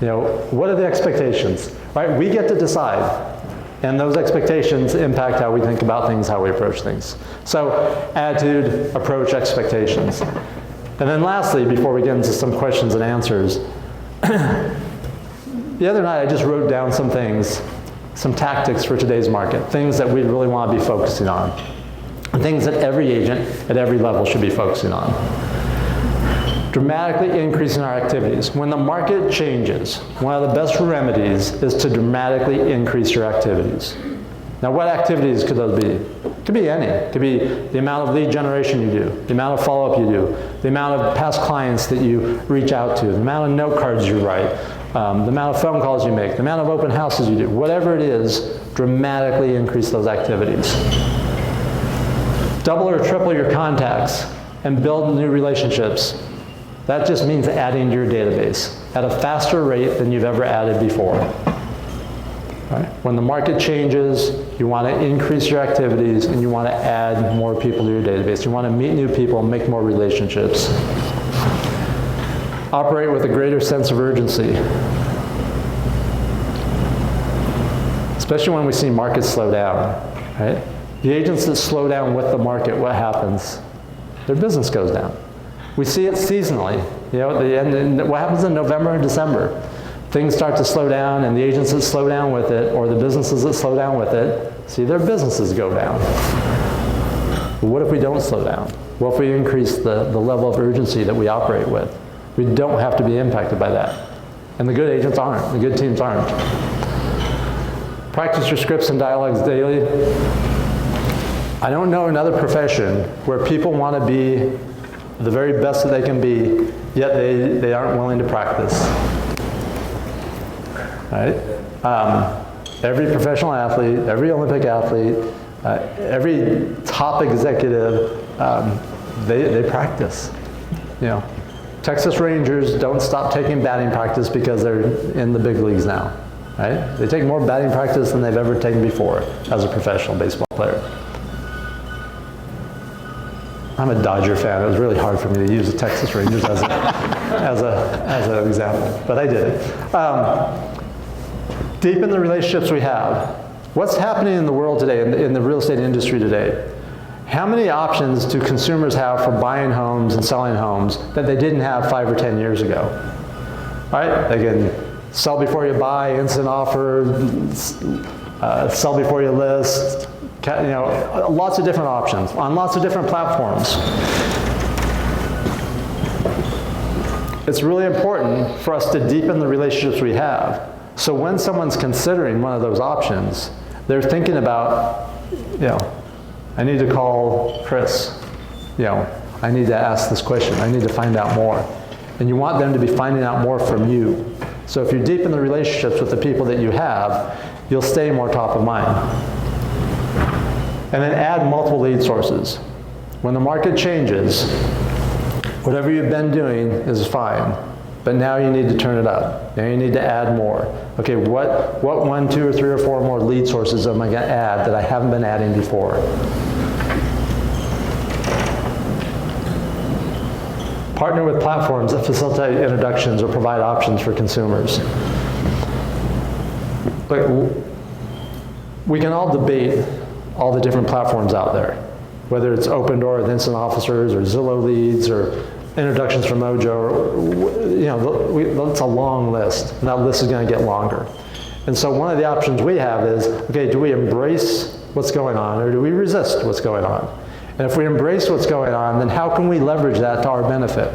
You know, what are the expectations? Right? We get to decide. And those expectations impact how we think about things, how we approach things. So, attitude, approach, expectations. And then lastly, before we get into some questions and answers, the other night I just wrote down some things, some tactics for today's market, things that we really want to be focusing on, and things that every agent at every level should be focusing on. Dramatically increasing our activities. When the market changes, one of the best remedies is to dramatically increase your activities. Now, what activities could those be? It could be any. It could be the amount of lead generation you do, the amount of follow-up you do, the amount of past clients that you reach out to, the amount of note cards you write, the amount of phone calls you make, the amount of open houses you do. Whatever it is, dramatically increase those activities. Double or triple your contacts and build new relationships. That just means adding to your database at a faster rate than you've ever added before. Right? When the market changes, you want to increase your activities and you want to add more people to your database. You want to meet new people, make more relationships. Operate with a greater sense of urgency. Especially when we see markets slow down. Right? The agents that slow down with the market, what happens? Their business goes down. We see it seasonally. You know, what happens in November and December? Things start to slow down, and the agents that slow down with it, or the businesses that slow down with it, see their businesses go down. But what if we don't slow down? What if we increase the level of urgency that we operate with? We don't have to be impacted by that. And the good agents aren't. The good teams aren't. Practice your scripts and dialogues daily. I don't know another profession where people want to be the very best that they can be, yet they aren't willing to practice. Right? Every professional athlete, every Olympic athlete, every top executive, they practice. You know, Texas Rangers don't stop taking batting practice because they're in the big leagues now. Right? They take more batting practice than they've ever taken before as a professional baseball player. I'm a Dodger fan. It was really hard for me to use the Texas Rangers as an example, but I did it. Deepen the relationships we have. What's happening in the world today, in the real estate industry today? How many options do consumers have for buying homes and selling homes that they didn't have 5 or 10 years ago? Right? They can sell before you buy, instant offer, sell before you list. You know, lots of different options on lots of different platforms. It's really important for us to deepen the relationships we have. So when someone's considering one of those options, they're thinking about, you know, I need to call Chris. You know, I need to ask this question. I need to find out more. And you want them to be finding out more from you. So if you deepen the relationships with the people that you have, you'll stay more top of mind. And then add multiple lead sources. When the market changes, whatever you've been doing is fine, but now you need to turn it up. Now you need to add more. Okay, what 1, 2, or 3, or 4 more lead sources am I going to add that I haven't been adding before? Partner with platforms that facilitate introductions or provide options for consumers. Like, we can all debate all the different platforms out there, whether it's Open Door with Instant Officers, or Zillow Leads, or introductions from Mojo, or, you know, it's a long list, and that list is going to get longer. And so one of the options we have is, okay, do we embrace what's going on, or do we resist what's going on? And if we embrace what's going on, then how can we leverage that to our benefit?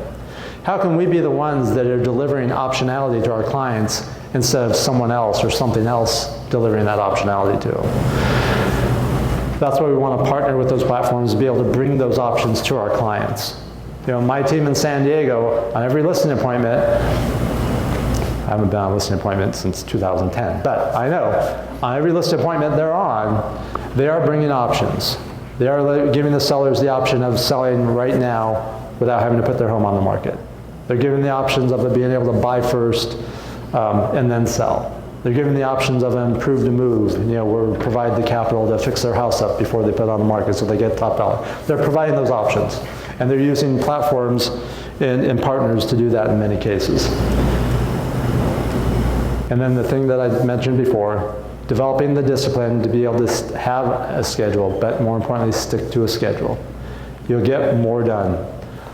How can we be the ones that are delivering optionality to our clients instead of someone else or something else delivering that optionality to them? That's why we want to partner with those platforms to be able to bring those options to our clients. You know, my team in San Diego, on every listing appointment, I haven't been on a listing appointment since 2010, but I know on every listing appointment they're on, they are bringing options. They are giving the sellers the option of selling right now without having to put their home on the market. They're giving the options of being able to buy first and then sell. They're giving the options of an improved to move, or provide the capital to fix their house up before they put it on the market so they get top dollar. They're providing those options. And they're using platforms and partners to do that in many cases. And then the thing that I mentioned before, developing the discipline to be able to have a schedule, but more importantly, stick to a schedule. You'll get more done.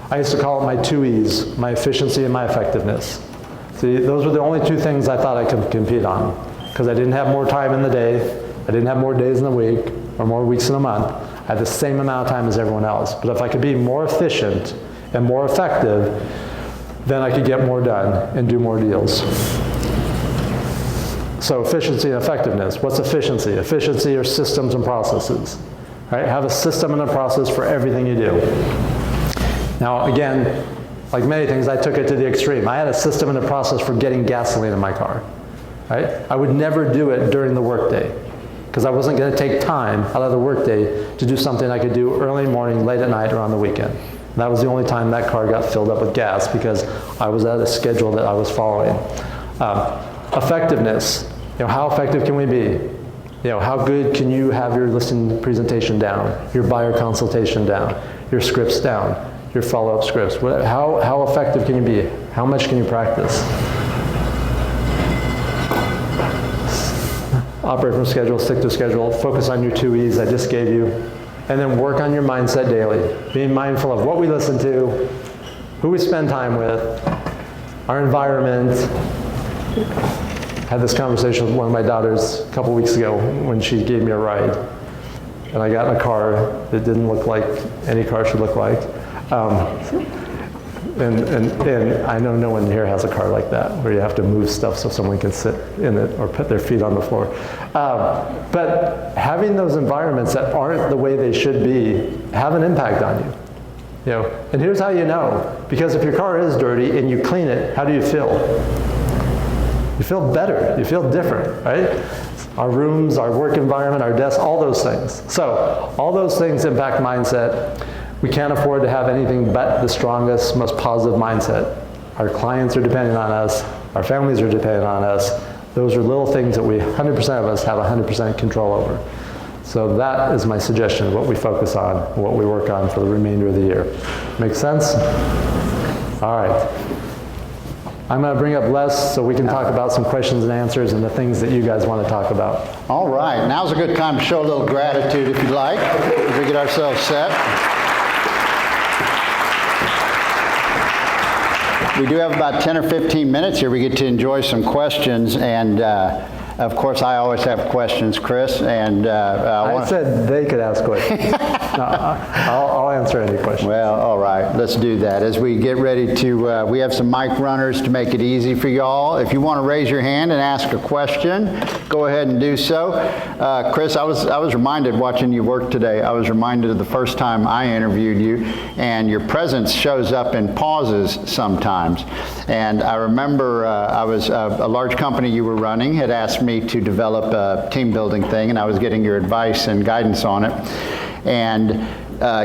I used to call it my 2 E's, my efficiency and my effectiveness. See, those were the only 2 things I thought I could compete on, because I didn't have more time in the day, I didn't have more days in the week, or more weeks in a month. I had the same amount of time as everyone else. But if I could be more efficient and more effective, then I could get more done and do more deals. So efficiency and effectiveness. What's efficiency? Efficiency are systems and processes. Right? Have a system and a process for everything you do. Now again, like many things, I took it to the extreme. I had a system and a process for getting gasoline in my car. Right? I would never do it during the workday, because I wasn't going to take time out of the workday to do something I could do early morning, late at night, or on the weekend. And that was the only time that car got filled up with gas, because I was at a schedule that I was following. Effectiveness. How effective can we be? How good can you have your listing presentation down, your buyer consultation down, your scripts down, your follow-up scripts? How effective can you be? How much can you practice? Operate from schedule, stick to schedule, focus on your 2 E's I just gave you, and then work on your mindset daily. Being mindful of what we listen to, who we spend time with, our environment. I had this conversation with one of my daughters a couple weeks ago when she gave me a ride. And I got in a car that didn't look like any car should look like. And I know no one here has a car like that, where you have to move stuff so someone can sit in it or put their feet on the floor. But having those environments that aren't the way they should be have an impact on you. And here's how you know. Because if your car is dirty and you clean it, how do you feel? You feel better. You feel different, right? Our rooms, our work environment, our desks, all those things. So all those things impact mindset. We can't afford to have anything but the strongest, most positive mindset. Our clients are depending on us. Our families are depending on us. Those are little things that 100% of us have 100% control over. So that is my suggestion of what we focus on, what we work on for the remainder of the year. Make sense? All right. I'm going to bring up Les so we can talk about some questions and answers and the things that you guys want to talk about. All right, now's a good time to show a little gratitude if you'd like, as we get ourselves set. We do have about 10 or 15 minutes here. We get to enjoy some questions, and of course, I always have questions, Chris. And I said they could ask questions. No, I'll answer any question. Well, all right, let's do that. As we get ready to, we have some mic runners to make it easy for y'all. If you want to raise your hand and ask a question, go ahead and do so. Chris, I was reminded watching you work today, I was reminded of the first time I interviewed you, and your presence shows up in pauses sometimes. And I remember I was a large company you were running had asked me to develop a team building thing, and I was getting your advice and guidance on it. And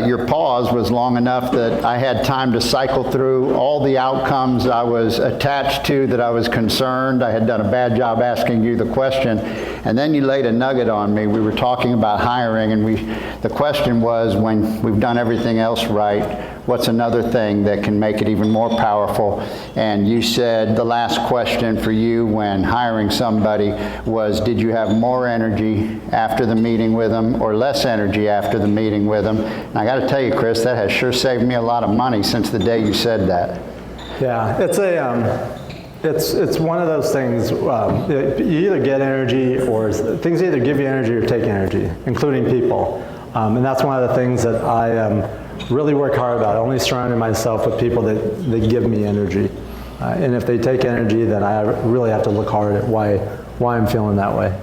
your pause was long enough that I had time to cycle through all the outcomes I was attached to, that I was concerned. I had done a bad job asking you the question. And then you laid a nugget on me. We were talking about hiring, and the question was, when we've done everything else right, what's another thing that can make it even more powerful? And you said the last question for you when hiring somebody was, did you have more energy after the meeting with them or less energy after the meeting with them? And I got to tell you, Chris, that has sure saved me a lot of money since the day you said that. Yeah, it's one of those things. You either get energy, or things either give you energy or take energy, including people. And that's one of the things that I really work hard about, only surrounding myself with people that give me energy. And if they take energy, then I really have to look hard at why I'm feeling that way.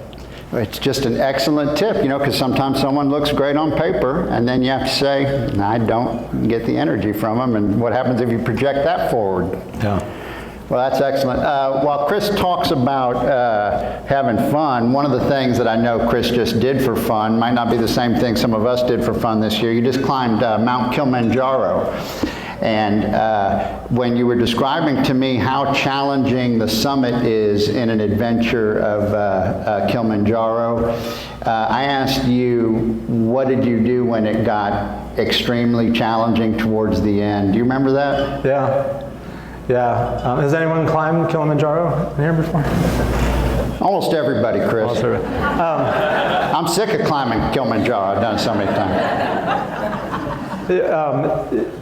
It's just an excellent tip, because sometimes someone looks great on paper, and then you have to say, I don't get the energy from them, and what happens if you project that forward? Yeah. Well, that's excellent. While Chris talks about having fun, one of the things that I know Chris just did for fun might not be the same thing some of us did for fun this year. You just climbed Mount Kilimanjaro. And when you were describing to me how challenging the summit is in an adventure of Kilimanjaro, I asked you, what did you do when it got extremely challenging towards the end? Do you remember that? Yeah. Yeah. Has anyone climbed Kilimanjaro in here before? Almost everybody, Chris. Almost everybody. I'm sick of climbing Kilimanjaro. I've done it so many times.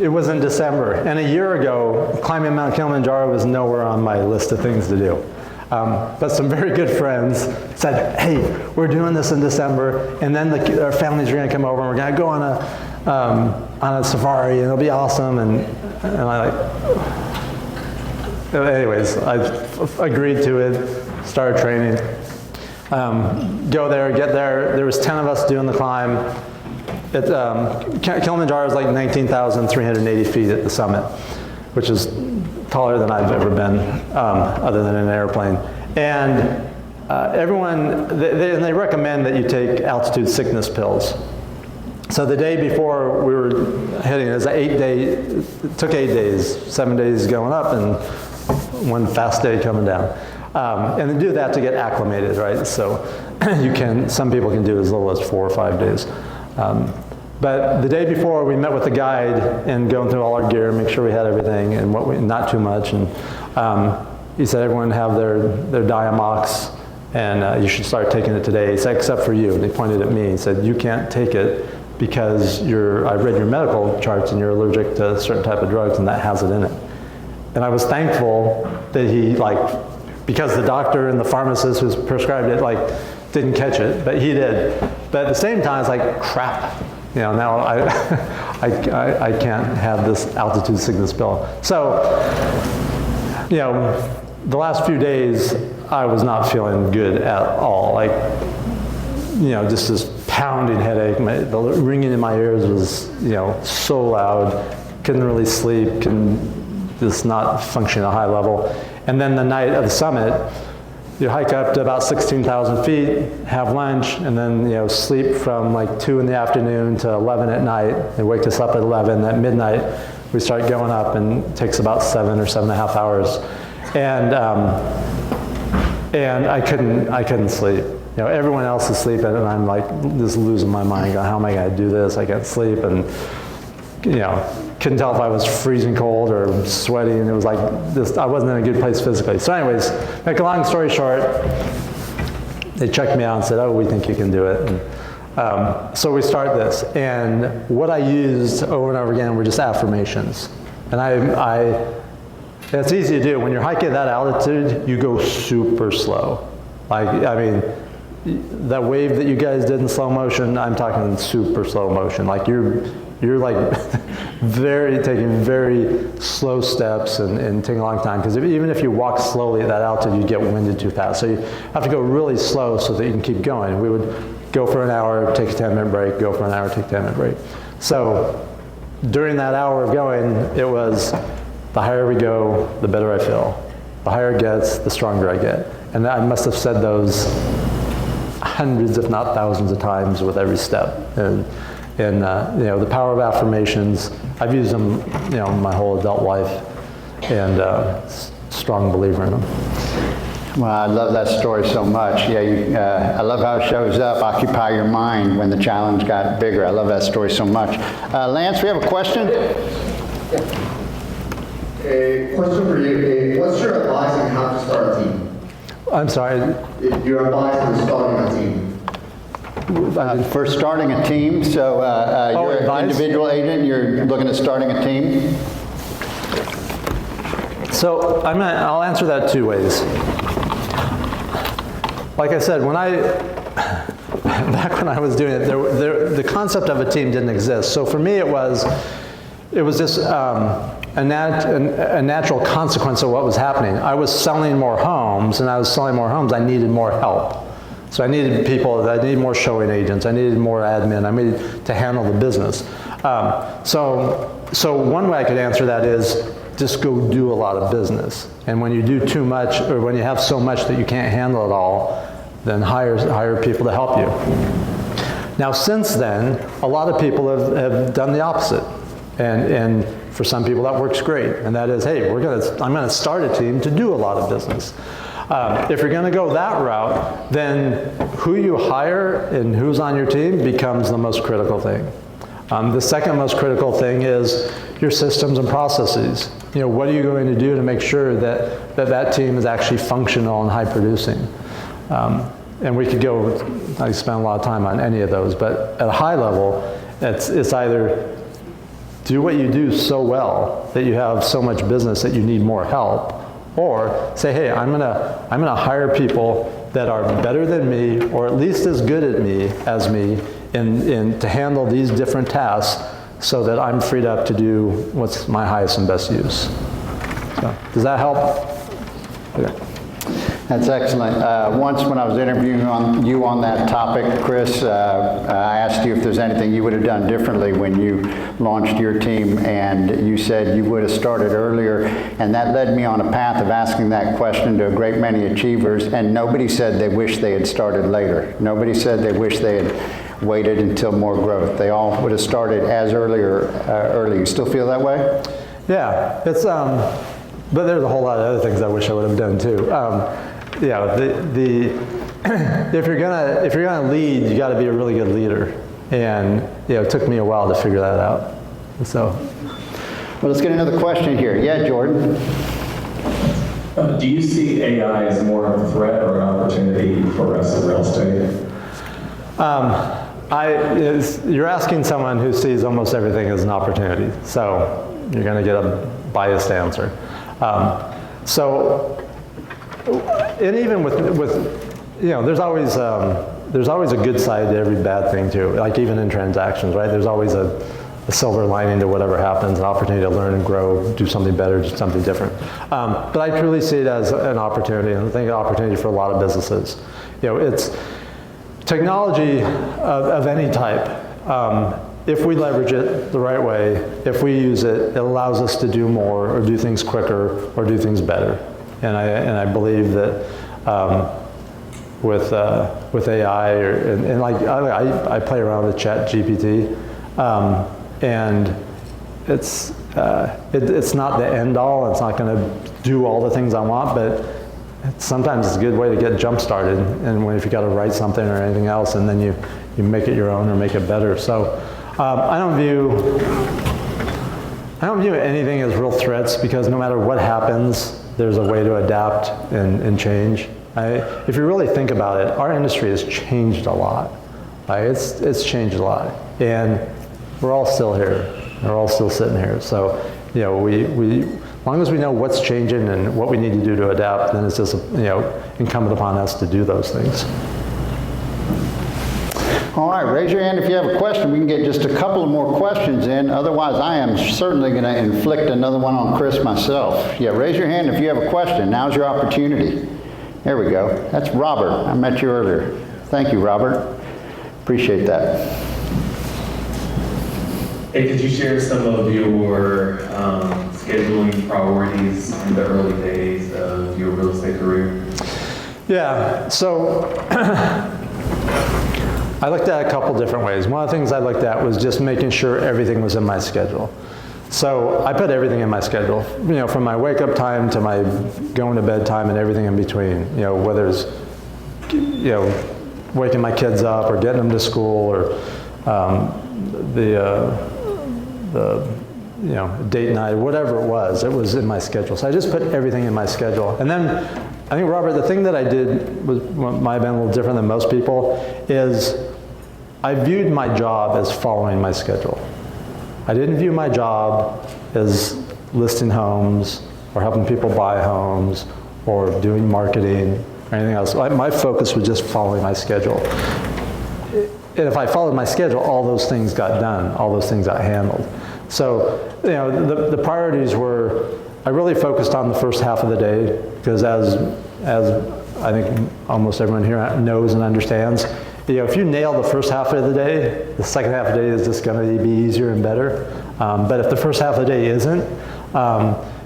It was in December, and a year ago, climbing Mount Kilimanjaro was nowhere on my list of things to do. But some very good friends said, hey, we're doing this in December, and then our families are going to come over, and we're going to go on a safari, and it'll be awesome. And I like... Anyways, I agreed to it, started training. Go there, get there. There was 10 of us doing the climb. Kilimanjaro is like 19,380 feet at the summit, which is taller than I've ever been, other than in an airplane. And they recommend that you take altitude sickness pills. So the day before we were heading, it was it took 8 days, 7 days going up and one fast day coming down. And they do that to get acclimated, right? So some people can do as little as 4 or 5 days. But the day before, we met with the guide and going through all our gear, make sure we had everything and not too much. And he said everyone have their Diamox, and you should start taking it today. He said, except for you. And he pointed at me and said, you can't take it because I've read your medical charts and you're allergic to a certain type of drugs, and that has it in it. And I was thankful that he, because the doctor and the pharmacist who's prescribed it, didn't catch it, but he did. But at the same time, it's like, crap. Now I can't have this altitude sickness pill. So, the last few days, I was not feeling good at all. Just this pounding headache. The ringing in my ears was, so loud. Couldn't really sleep. Just not functioning at a high level. And then the night of the summit, you hike up to about 16,000 feet, have lunch, and then sleep from 2 in the afternoon to 11 at night. They wake us up at 11. At midnight, we start going up, and it takes about 7 or 7.5 hours. And I couldn't sleep. Everyone else is sleeping, and I'm just losing my mind. Going, how am I going to do this? I can't sleep, and couldn't tell if I was freezing cold or sweating, and it was I wasn't in a good place physically. So anyways, make a long story short, they checked me out and said, oh, we think you can do it. And, so we start this, and what I used over and over again were just affirmations. And it's easy to do. When you're hiking at that altitude, you go super slow. That wave that you guys did in slow motion, I'm talking super slow motion. You're taking very slow steps and taking a long time, because even if you walk slowly at that altitude, you get winded too fast. So you have to go really slow so that you can keep going. We would go for an hour, take a 10-minute break, go for an hour, take a 10-minute break. So during that hour of going, it was the higher we go, the better I feel. The higher it gets, the stronger I get. And I must have said those hundreds, if not thousands of times with every step. And the power of affirmations, I've used them, my whole adult life, and strong believer in them. Well, I love that story so much. Yeah, I love how it shows up, occupy your mind when the challenge got bigger. I love that story so much. Lance, we have a question? A question for you. What's your advice on how to start a team? I'm sorry? Your advice on starting a team. For starting a team, so you're an individual agent, you're looking at starting a team? So I'll answer that 2 ways. Like I said, back when I was doing it, the concept of a team didn't exist. So for me, it was just a natural consequence of what was happening. I was selling more homes, and I needed more help. So I needed more showing agents, I needed more admin, I needed to handle the business. So one way I could answer that is, just go do a lot of business. And when you do too much, or when you have so much that you can't handle it all, then hire people to help you. Now, since then, a lot of people have done the opposite. And for some people that works great. And that is, hey, I'm gonna start a team to do a lot of business. If you're gonna go that route, then who you hire and who's on your team becomes the most critical thing. The second most critical thing is your systems and processes. What are you going to do to make sure that team is actually functional and high producing? And we could go, I spend a lot of time on any of those, but at a high level, it's either do what you do so well that you have so much business that you need more help, or say, hey, I'm gonna hire people that are better than me, or at least as good at me as me, to handle these different tasks so that I'm freed up to do what's my highest and best use. So, does that help? Okay. That's excellent. Once when I was interviewing you on that topic, Chris, I asked you if there's anything you would have done differently when you launched your team, and you said you would have started earlier, and that led me on a path of asking that question to a great many achievers, and nobody said they wish they had started later. Nobody said they wish they had waited until more growth. They all would have started as early. You still feel that way? Yeah, it's but there's a whole lot of other things I wish I would have done too. If you're gonna lead, you got to be a really good leader, and it took me a while to figure that out. So, well, let's get another question here. Yeah, Jordan. Do you see AI as more of a threat or an opportunity for us in real estate? You're asking someone who sees almost everything as an opportunity, so you're going to get a biased answer. And even with there's always a good side to every bad thing too. Like even in transactions, right? There's always a silver lining to whatever happens, an opportunity to learn and grow, do something better, do something different. But I truly see it as an opportunity, and I think an opportunity for a lot of businesses. It's technology of any type. If we leverage it the right way, if we use it, it allows us to do more, or do things quicker, or do things better. And I believe that with AI, and like I play around with ChatGPT, and it's not the end all. It's not going to do all the things I want, but sometimes it's a good way to get jump started. And if you got to write something or anything else, and then you make it your own or make it better. So I don't view anything as real threats, because no matter what happens, there's a way to adapt and change. If you really think about it, our industry has changed a lot. It's changed a lot, and we're all still here. We're all still sitting here. So, as long as we know what's changing and what we need to do to adapt, then it's just incumbent upon us to do those things. All right, raise your hand if you have a question. We can get just a couple of more questions in. Otherwise, I am certainly going to inflict another one on Chris myself. Yeah, raise your hand if you have a question. Now's your opportunity. There we go. That's Robert. I met you earlier. Thank you, Robert. Appreciate that. Hey, could you share some of your scheduling priorities in the early days of your real estate career? Yeah, so I looked at it a couple different ways. One of the things I looked at was just making sure everything was in my schedule. So I put everything in my schedule, from my wake up time to my going to bed time and everything in between, whether it's, waking my kids up or getting them to school, or the date night, whatever it was in my schedule. So I just put everything in my schedule. And then I think, Robert, the thing that I did might have been a little different than most people, is I viewed my job as following my schedule. I didn't view my job as listing homes or helping people buy homes or doing marketing or anything else. My focus was just following my schedule. And if I followed my schedule, all those things got done, all those things got handled. So, the priorities were, I really focused on the first half of the day, because as I think almost everyone here knows and understands, if you nail the first half of the day, the second half of the day is just going to be easier and better. But if the first half of the day isn't,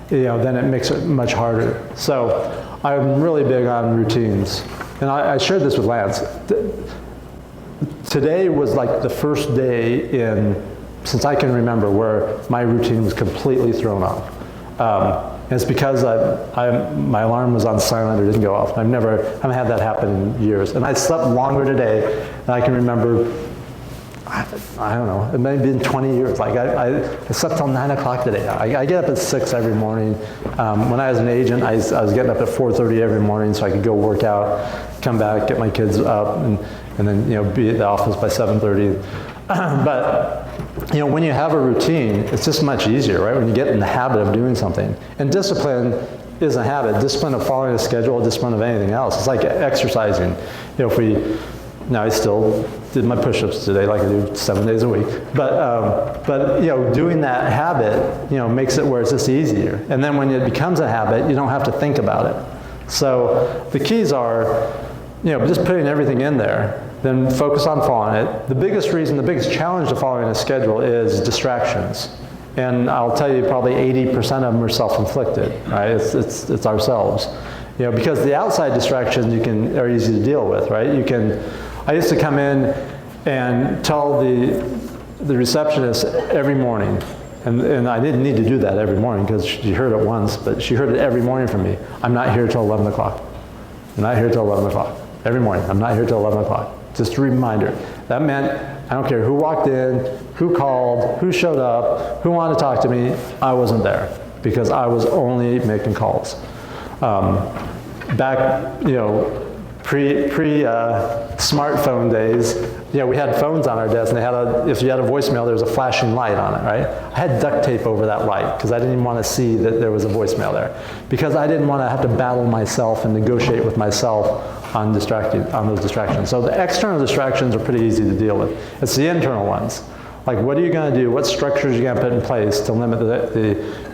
then it makes it much harder. So I'm really big on routines. And I shared this with Lance. Today was like the first day since I can remember, where my routine was completely thrown off. And it's because my alarm was on silent or didn't go off. I haven't had that happen in years. And I slept longer today than I can remember. I don't know, it may have been 20 years. Like I slept till 9 o'clock today. I get up at 6 every morning. When I was an agent, I was getting up at 4:30 every morning so I could go work out, come back, get my kids up, and then be at the office by 7:30. But when you have a routine, it's just much easier, right? When you get in the habit of doing something. And discipline is a habit. Discipline of following a schedule, discipline of anything else. It's like exercising. I still did my push-ups today, like I do 7 days a week. But doing that habit, makes it where it's just easier. And then when it becomes a habit, you don't have to think about it. So the keys are, just putting everything in there, then focus on following it. The biggest challenge to following a schedule is distractions. And I'll tell you, probably 80% of them are self-inflicted, right? It's ourselves. Because the outside distractions are easy to deal with, right? I used to come in and tell the receptionist every morning, and I didn't need to do that every morning because she heard it once, but she heard it every morning from me. I'm not here till 11 o'clock. I'm not here till 11 o'clock. Every morning, I'm not here till 11 o'clock. Just a reminder. That meant I don't care who walked in, who called, who showed up, who wanted to talk to me, I wasn't there because I was only making calls. Back, pre-smartphone days, we had phones on our desk, and if you had a voicemail, there was a flashing light on it, right? I had duct tape over that light because I didn't even want to see that there was a voicemail there, because I didn't want to have to battle myself and negotiate with myself on those distractions. So the external distractions are pretty easy to deal with. It's the internal ones. Like, what are you going to do? What structures are you going to put in place to limit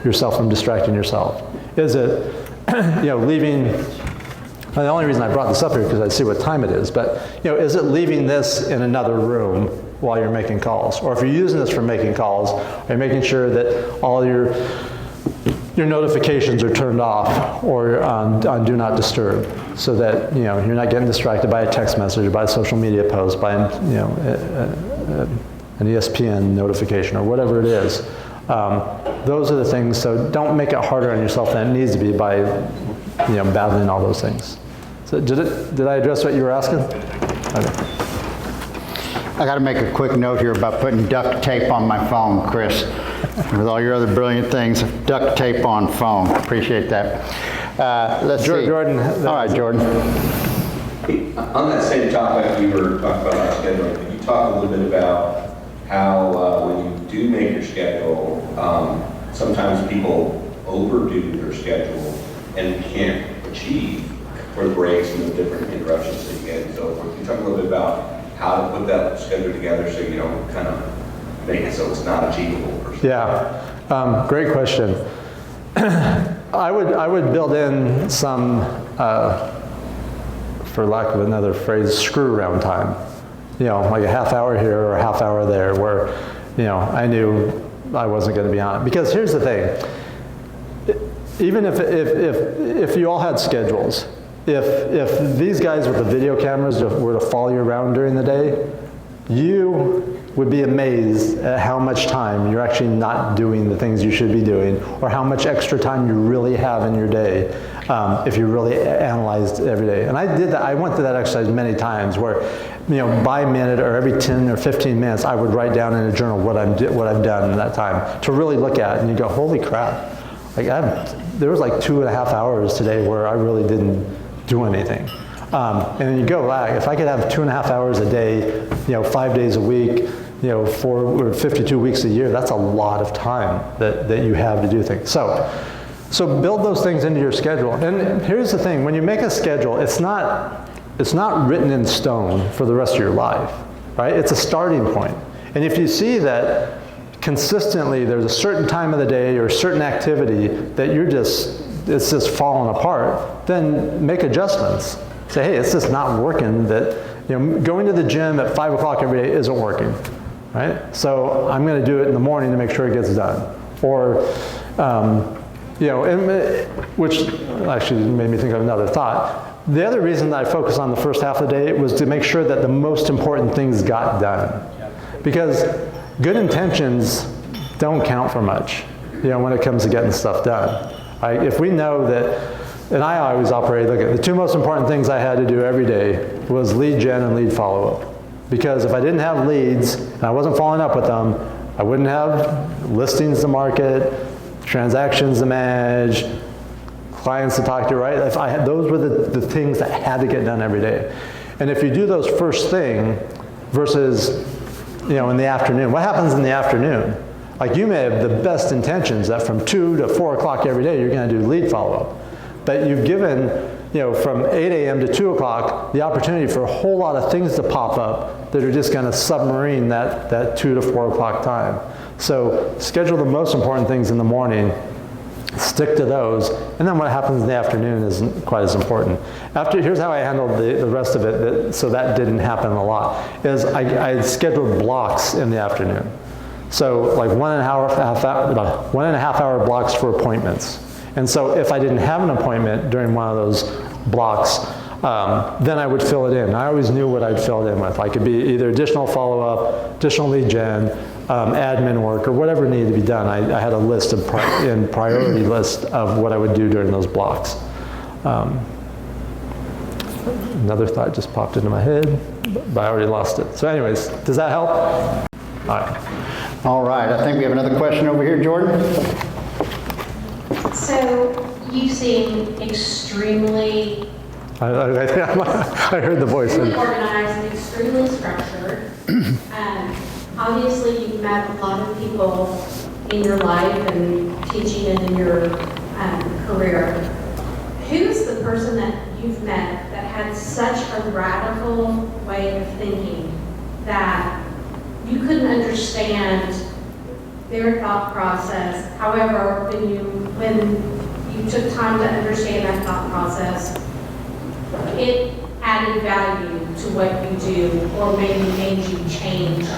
yourself from distracting yourself? Is it, leaving? The only reason I brought this up here is because I see what time it is. But is it leaving this in another room while you're making calls? Or if you're using this for making calls, are you making sure that all your notifications are turned off or on do not disturb, so that you're not getting distracted by a text message, or by a social media post, by an ESPN notification, or whatever it is. Those are the things. So don't make it harder on yourself than it needs to be by battling all those things. So did I address what you were asking? Okay. I got to make a quick note here about putting duct tape on my phone, Chris. With all your other brilliant things, duct tape on phone. Appreciate that. Let's see. Jordan. All right, Jordan. On that same topic, you were talking about scheduling. Could you talk a little bit about how when you do make your schedule, sometimes people overdo their schedule and can't achieve for the breaks and the different interruptions that you get and so forth. Can you talk a little bit about how to put that schedule together so you don't kind of make it so it's not achievable? Yeah, great question. I would build in some, for lack of another phrase, screw around time. Like a half hour here or a half hour there, where I knew I wasn't going to be on it. Because here's the thing. Even if you all had schedules, if these guys with the video cameras were to follow you around during the day, you would be amazed at how much time you're actually not doing the things you should be doing, or how much extra time you really have in your day if you really analyzed every day. And I did that. I went through that exercise many times where, by minute or every 10 or 15 minutes, I would write down in a journal what I've done in that time to really look at it. And you go, holy crap. Like there was like 2.5 hours today where I really didn't do anything. And then you go back, if I could have 2.5 hours a day, 5 days a week, for 52 weeks a year, that's a lot of time that you have to do things. So build those things into your schedule. And here's the thing, when you make a schedule, it's not written in stone for the rest of your life, right? It's a starting point. And if you see that consistently there's a certain time of the day or a certain activity that it's just falling apart, then make adjustments. Say, hey, it's just not working, that going to the gym at 5 o'clock every day isn't working, right? So I'm going to do it in the morning to make sure it gets done. Or which actually made me think of another thought. The other reason that I focused on the first half of the day was to make sure that the most important things got done. Because good intentions don't count for much, when it comes to getting stuff done. If we know that, and I always operate, look at the two most important things I had to do every day was lead gen and lead follow-up. Because if I didn't have leads and I wasn't following up with them, I wouldn't have listings to market, transactions to manage, clients to talk to, right? If I had, those were the things that had to get done every day. And if you do those first thing versus, in the afternoon, what happens in the afternoon? Like you may have the best intentions that from 2 to 4 o'clock every day, you're going to do lead follow-up. But you've given, from 8 a.m. to 2 o'clock, the opportunity for a whole lot of things to pop up that are just going to submarine that 2 to 4 o'clock time. So schedule the most important things in the morning, stick to those, and then what happens in the afternoon isn't quite as important. Here's how I handled the rest of it, so that didn't happen a lot, is I scheduled blocks in the afternoon. So like 1.5 hour blocks for appointments. And so if I didn't have an appointment during one of those blocks, then I would fill it in. I always knew what I'd fill it in with. I could be either additional follow-up, additional lead gen, admin work, or whatever needed to be done. I had a list of priority list of what I would do during those blocks. Another thought just popped into my head, but I already lost it. So anyways, does that help? All right. All right, I think we have another question over here, Jordan. So you seem extremely I heard the voice. organized and extremely structured. Obviously, you've met a lot of people in your life and teaching and in your career. Who's the person that you've met that had such a radical way of thinking that you couldn't understand their thought process? However, when you took time to understand that thought process, it added value to what you do, or maybe made you change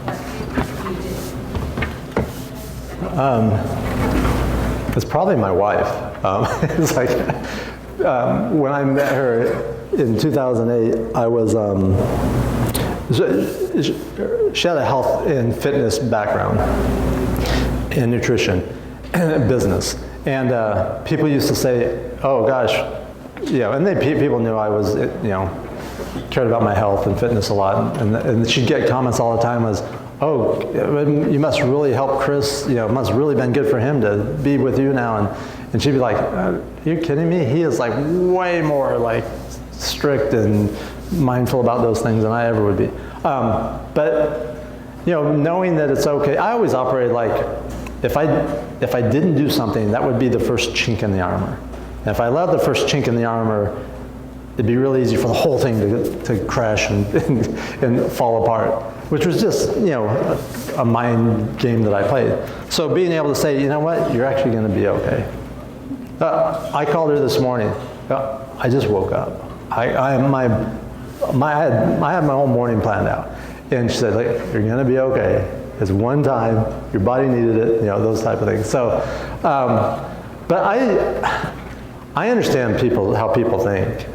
what you do. It's probably my wife. It's like when I met her in 2008, I was she had a health and fitness background in nutrition business, and people used to say, "Oh gosh," and people knew I was, cared about my health and fitness a lot, and she'd get comments all the time as, "Oh, you must really help Chris. It must really been good for him to be with you now." And she'd be like, "Are you kidding me? He is like way more like strict and mindful about those things than I ever would be." But knowing that it's okay, I always operated like if I didn't do something, that would be the first chink in the armor. And if I allowed the first chink in the armor, it'd be really easy for the whole thing to crash and fall apart, which was just a mind game that I played. So being able to say, you know what, you're actually going to be okay. I called her this morning. I just woke up. I had my whole morning planned out, and she said, "You're going to be okay. It's one time. Your body needed it. Those type of things." So, but I understand how people think.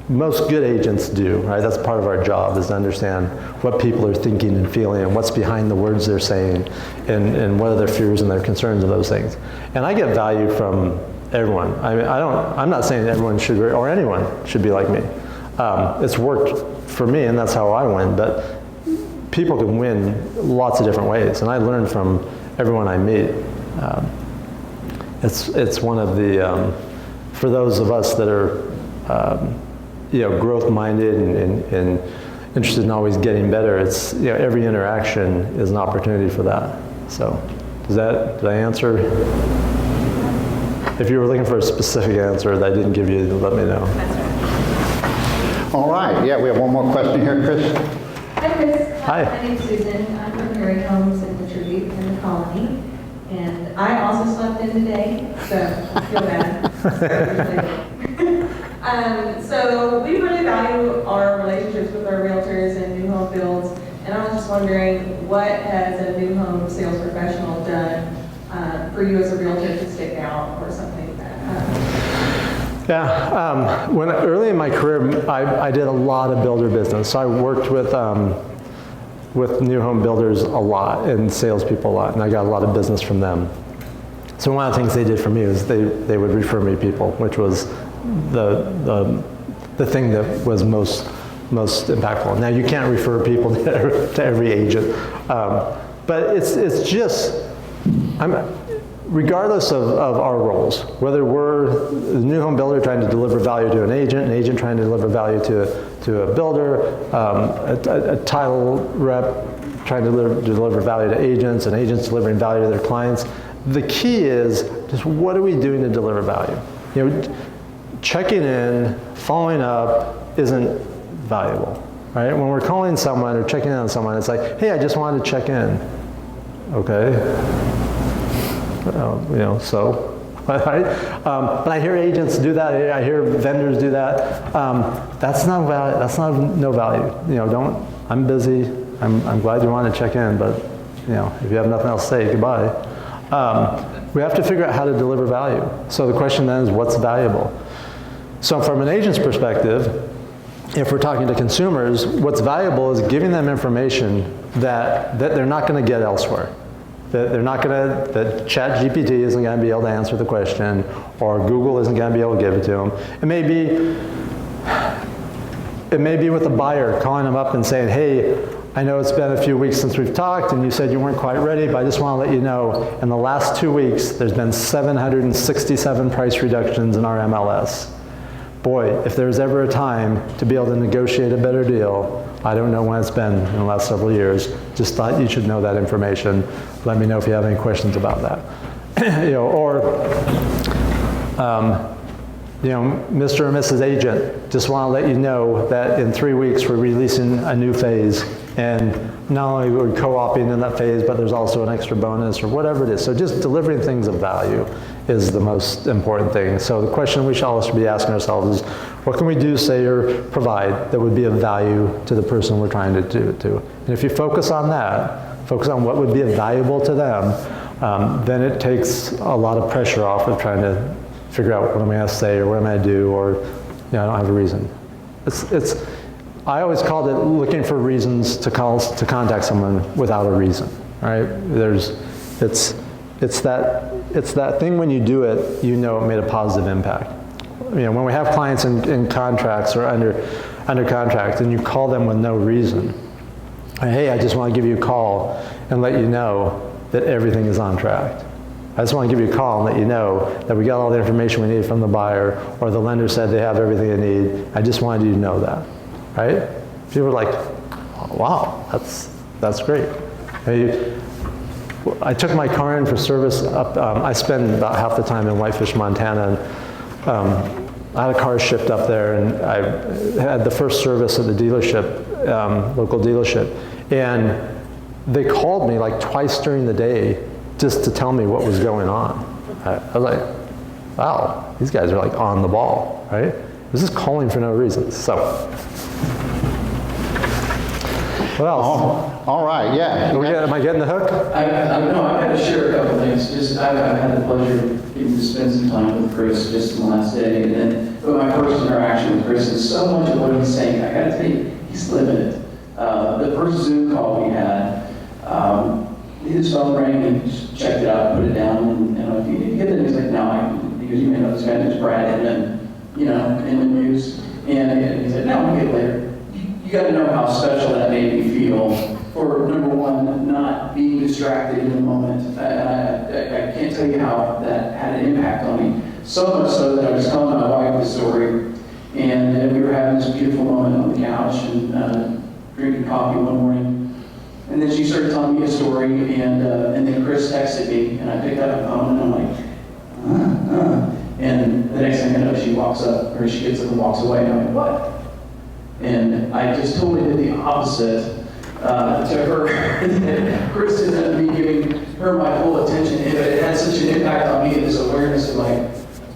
Most good agents do, right? That's part of our job, is to understand what people are thinking and feeling and what's behind the words they're saying, and what are their fears and their concerns of those things. And I get value from everyone. I'm not saying everyone should, or anyone should be like me. It's worked for me, and that's how I win, but people can win lots of different ways, and I learn from everyone I meet. It's one of the, for those of us that are growth-minded and interested in always getting better, it's, every interaction is an opportunity for that. So, did I answer? If you were looking for a specific answer that I didn't give you, let me know. All right, yeah, we have one more question here, Chris. Hi, Chris. Hi. My name's Susan. I'm from Mary Homes and the Tribute in the Colony. And I also slept in today, so I feel bad. So we really value our relationships with our realtors and new home builds. And I was just wondering, what has a new home sales professional done for you as a realtor to stick out or something that? Yeah, early in my career, I did a lot of builder business. So I worked with new home builders a lot and salespeople a lot, and I got a lot of business from them. So one of the things they did for me was they would refer me people, which was the thing that was most impactful. Now you can't refer people to every agent, but it's just, regardless of our roles, whether we're the new home builder trying to deliver value to an agent trying to deliver value to a builder, a title rep trying to deliver value to agents, and agents delivering value to their clients. The key is just what are we doing to deliver value? You know, checking in, following up isn't valuable, right? When we're calling someone or checking in on someone, it's like, hey, I just wanted to check in. Okay. You know, so, right? But I hear agents do that. I hear vendors do that. That's not value. That's not no value. You know, I'm busy. I'm glad you want to check in, but you know, if you have nothing else to say, goodbye. We have to figure out how to deliver value. So the question then is, what's valuable? So from an agent's perspective, if we're talking to consumers, what's valuable is giving them information that they're not going to get elsewhere. That ChatGPT isn't going to be able to answer the question, or Google isn't going to be able to give it to them. It may be with a buyer, calling them up and saying, hey, I know it's been a few weeks since we've talked, and you said you weren't quite ready, but I just want to let you know, in the last 2 weeks, there's been 767 price reductions in our MLS. Boy, if there's ever a time to be able to negotiate a better deal, I don't know when it's been in the last several years. Just thought you should know that information. Let me know if you have any questions about that. You know, or you know, Mr. or Mrs. Agent, just want to let you know that in 3 weeks we're releasing a new phase, and not only are we co-oping in that phase, but there's also an extra bonus or whatever it is. So just delivering things of value is the most important thing. So the question we should always be asking ourselves is, what can we do, say, or provide that would be of value to the person we're trying to do it to? And if you focus on that, focus on what would be valuable to them, then it takes a lot of pressure off of trying to figure out what am I going to say or what am I going to do, or you know, I don't have a reason. I always called it looking for reasons to contact someone without a reason. Right? It's that thing when you do it, you know it made a positive impact. You know, when we have clients in contracts or under contract, and you call them with no reason, hey, I just want to give you a call and let you know that everything is on track. I just want to give you a call and let you know that we got all the information we need from the buyer, or the lender said they have everything they need. I just wanted you to know that, right? People are like, oh, wow, that's great. I took my car in for service up, I spend about half the time in Whitefish, Montana, and I had a car shipped up there, and I had the first service at the dealership, local dealership, and they called me like twice during the day just to tell me what was going on. I was like, wow, these guys are like on the ball, right? It was just calling for no reason. So, what else? All right, yeah. Am I getting the hook? No, I've had to share a couple things. I've had the pleasure of getting to spend some time with Chris just in the last day, and then my first interaction with Chris, and so much of what he's saying, I got to tell you, he's living it. The first Zoom call we had, his phone rang, and he just checked it out, put it down, and if you get it, he's like, no, because you may know this guy named Brad, and then, you know, in the news, and he said, no, we'll get it later. You got to know how special that made me feel for, number one, not being distracted in the moment. I can't tell you how that had an impact on me. So much so that I was telling my wife the story, and we were having this beautiful moment on the couch and drinking coffee one morning. And then she started telling me a story, and then Chris texted me, and I picked up the phone, and I'm like, And the next thing I know, she walks up, or she gets up and walks away, and I'm like, what? And I just totally did the opposite to her. Chris ended up me giving her my full attention, and it had such an impact on me, this awareness of like,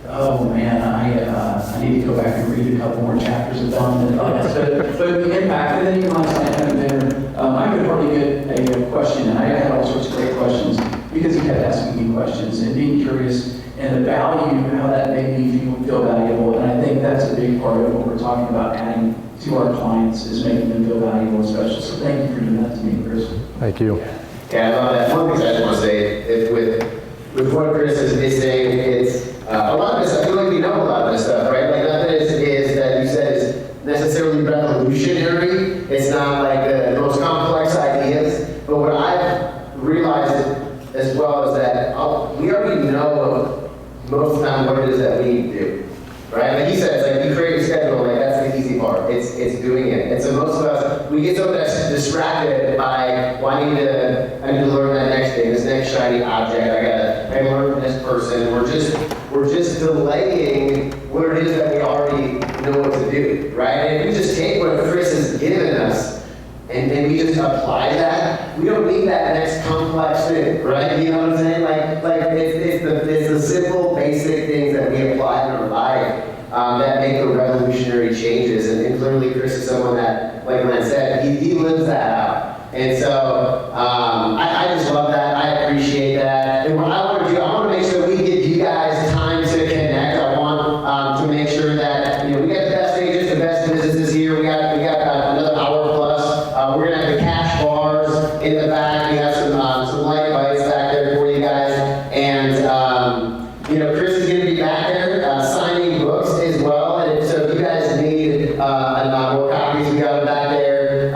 oh man, I need to go back and read a couple more chapters of Don. But the impact, and then even last night having dinner, I could hardly get a question, and I had all sorts of great questions, because he kept asking me questions and being curious, and the value, how that made me feel valuable. And I think that's a big part of what we're talking about adding to our clients, is making them feel valuable and special. So thank you for doing that to me, Chris. Thank you. Yeah, I love that. One thing I just want to say, with what Chris is saying, it's a lot of this, I feel like we know a lot of this stuff, right? Like nothing is that you said is necessarily revolutionary. It's not like the most complex ideas. But what I've realized as well is that we already know most of the time what it is that we need to do, right? Like he says, like you create a schedule, like that's the easy part. It's doing it. And so most of us, we get so distracted by, well, I need to learn that next thing, this next shiny object. I gotta learn from this person. We're just delaying what it is that we already know what to do, right? And if we just take what Chris has given us and we just apply that, we don't need that next complex thing, right? You know what I'm saying? Like it's the simple, basic things that we apply in our life that make the revolutionary changes. And clearly Chris is someone that, like Len said, he lives that out. And so I just love that. I appreciate that. And what I want to do, I want to make sure we give you guys time to connect. I want to make sure that, we got the best agents, the best businesses here. We got another hour plus. We're gonna have the cash bars in the back. We have some light bites back there for you guys. And Chris is gonna be back there signing books as well. And so if you guys need more copies, we got them back there.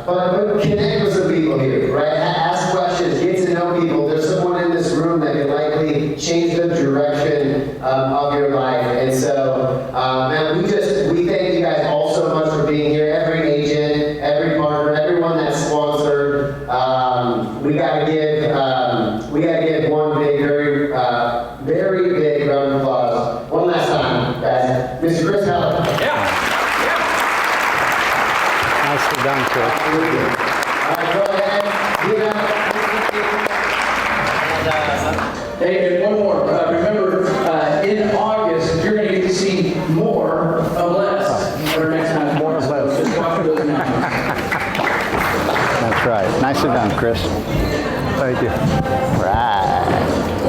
But connect with some people here, right? Ask questions, get to know people. There's someone in this room that can likely change the direction of your life. And so, man, we thank you guys all so much for being here. Every agent, every partner, everyone that's sponsored. We gotta give one big, very big round of applause. One last time, guys. Mr. Chris Heller. Nicely done, Chris. All right, go ahead. Hey, and one more. Remember, in August, you're going to get to see more of less. Or next time, more of less. Just watch for those announcements. That's right. Nicely done, Chris. Thank you.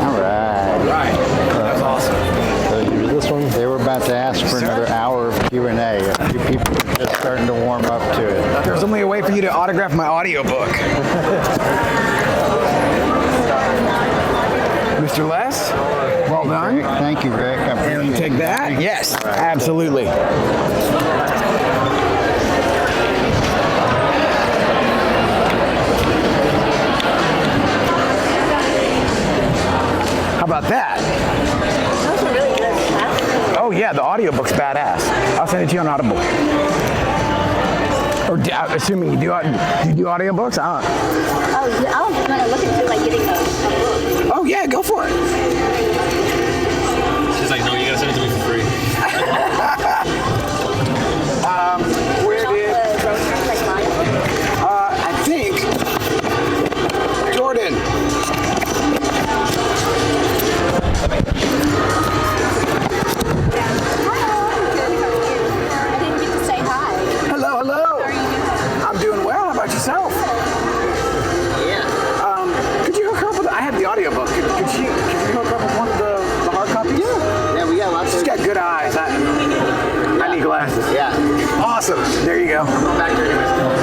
All right. That's awesome. So Use this one. they were about to ask for another hour of Q&A. A few people are just starting to warm up to it. There's only a way for you to autograph my audiobook. Mr. Les, well done. Thank you, Rick. I And you appreciate take that? Yes, absolutely. How about that? Those are really good. Huh? Oh yeah, the audiobook's badass. I'll send it to you on Audible. Or assuming you do audiobooks? Oh, yeah, I was going to look into like getting a book. Oh yeah, go for it. She's like, no, you gotta send it to me for free. Where did The grocery, like mine. I think Jordan. I didn't get to say hi. Hello, hello. How are you doing? I'm doing well. How about yourself? Yeah. Could you hook her up with? I have the audiobook. Could you hook her up with one of the hard copies? Yeah, we got lots She's of. got good eyes. I need glasses. Yeah. Awesome. There you go. Back there anyways.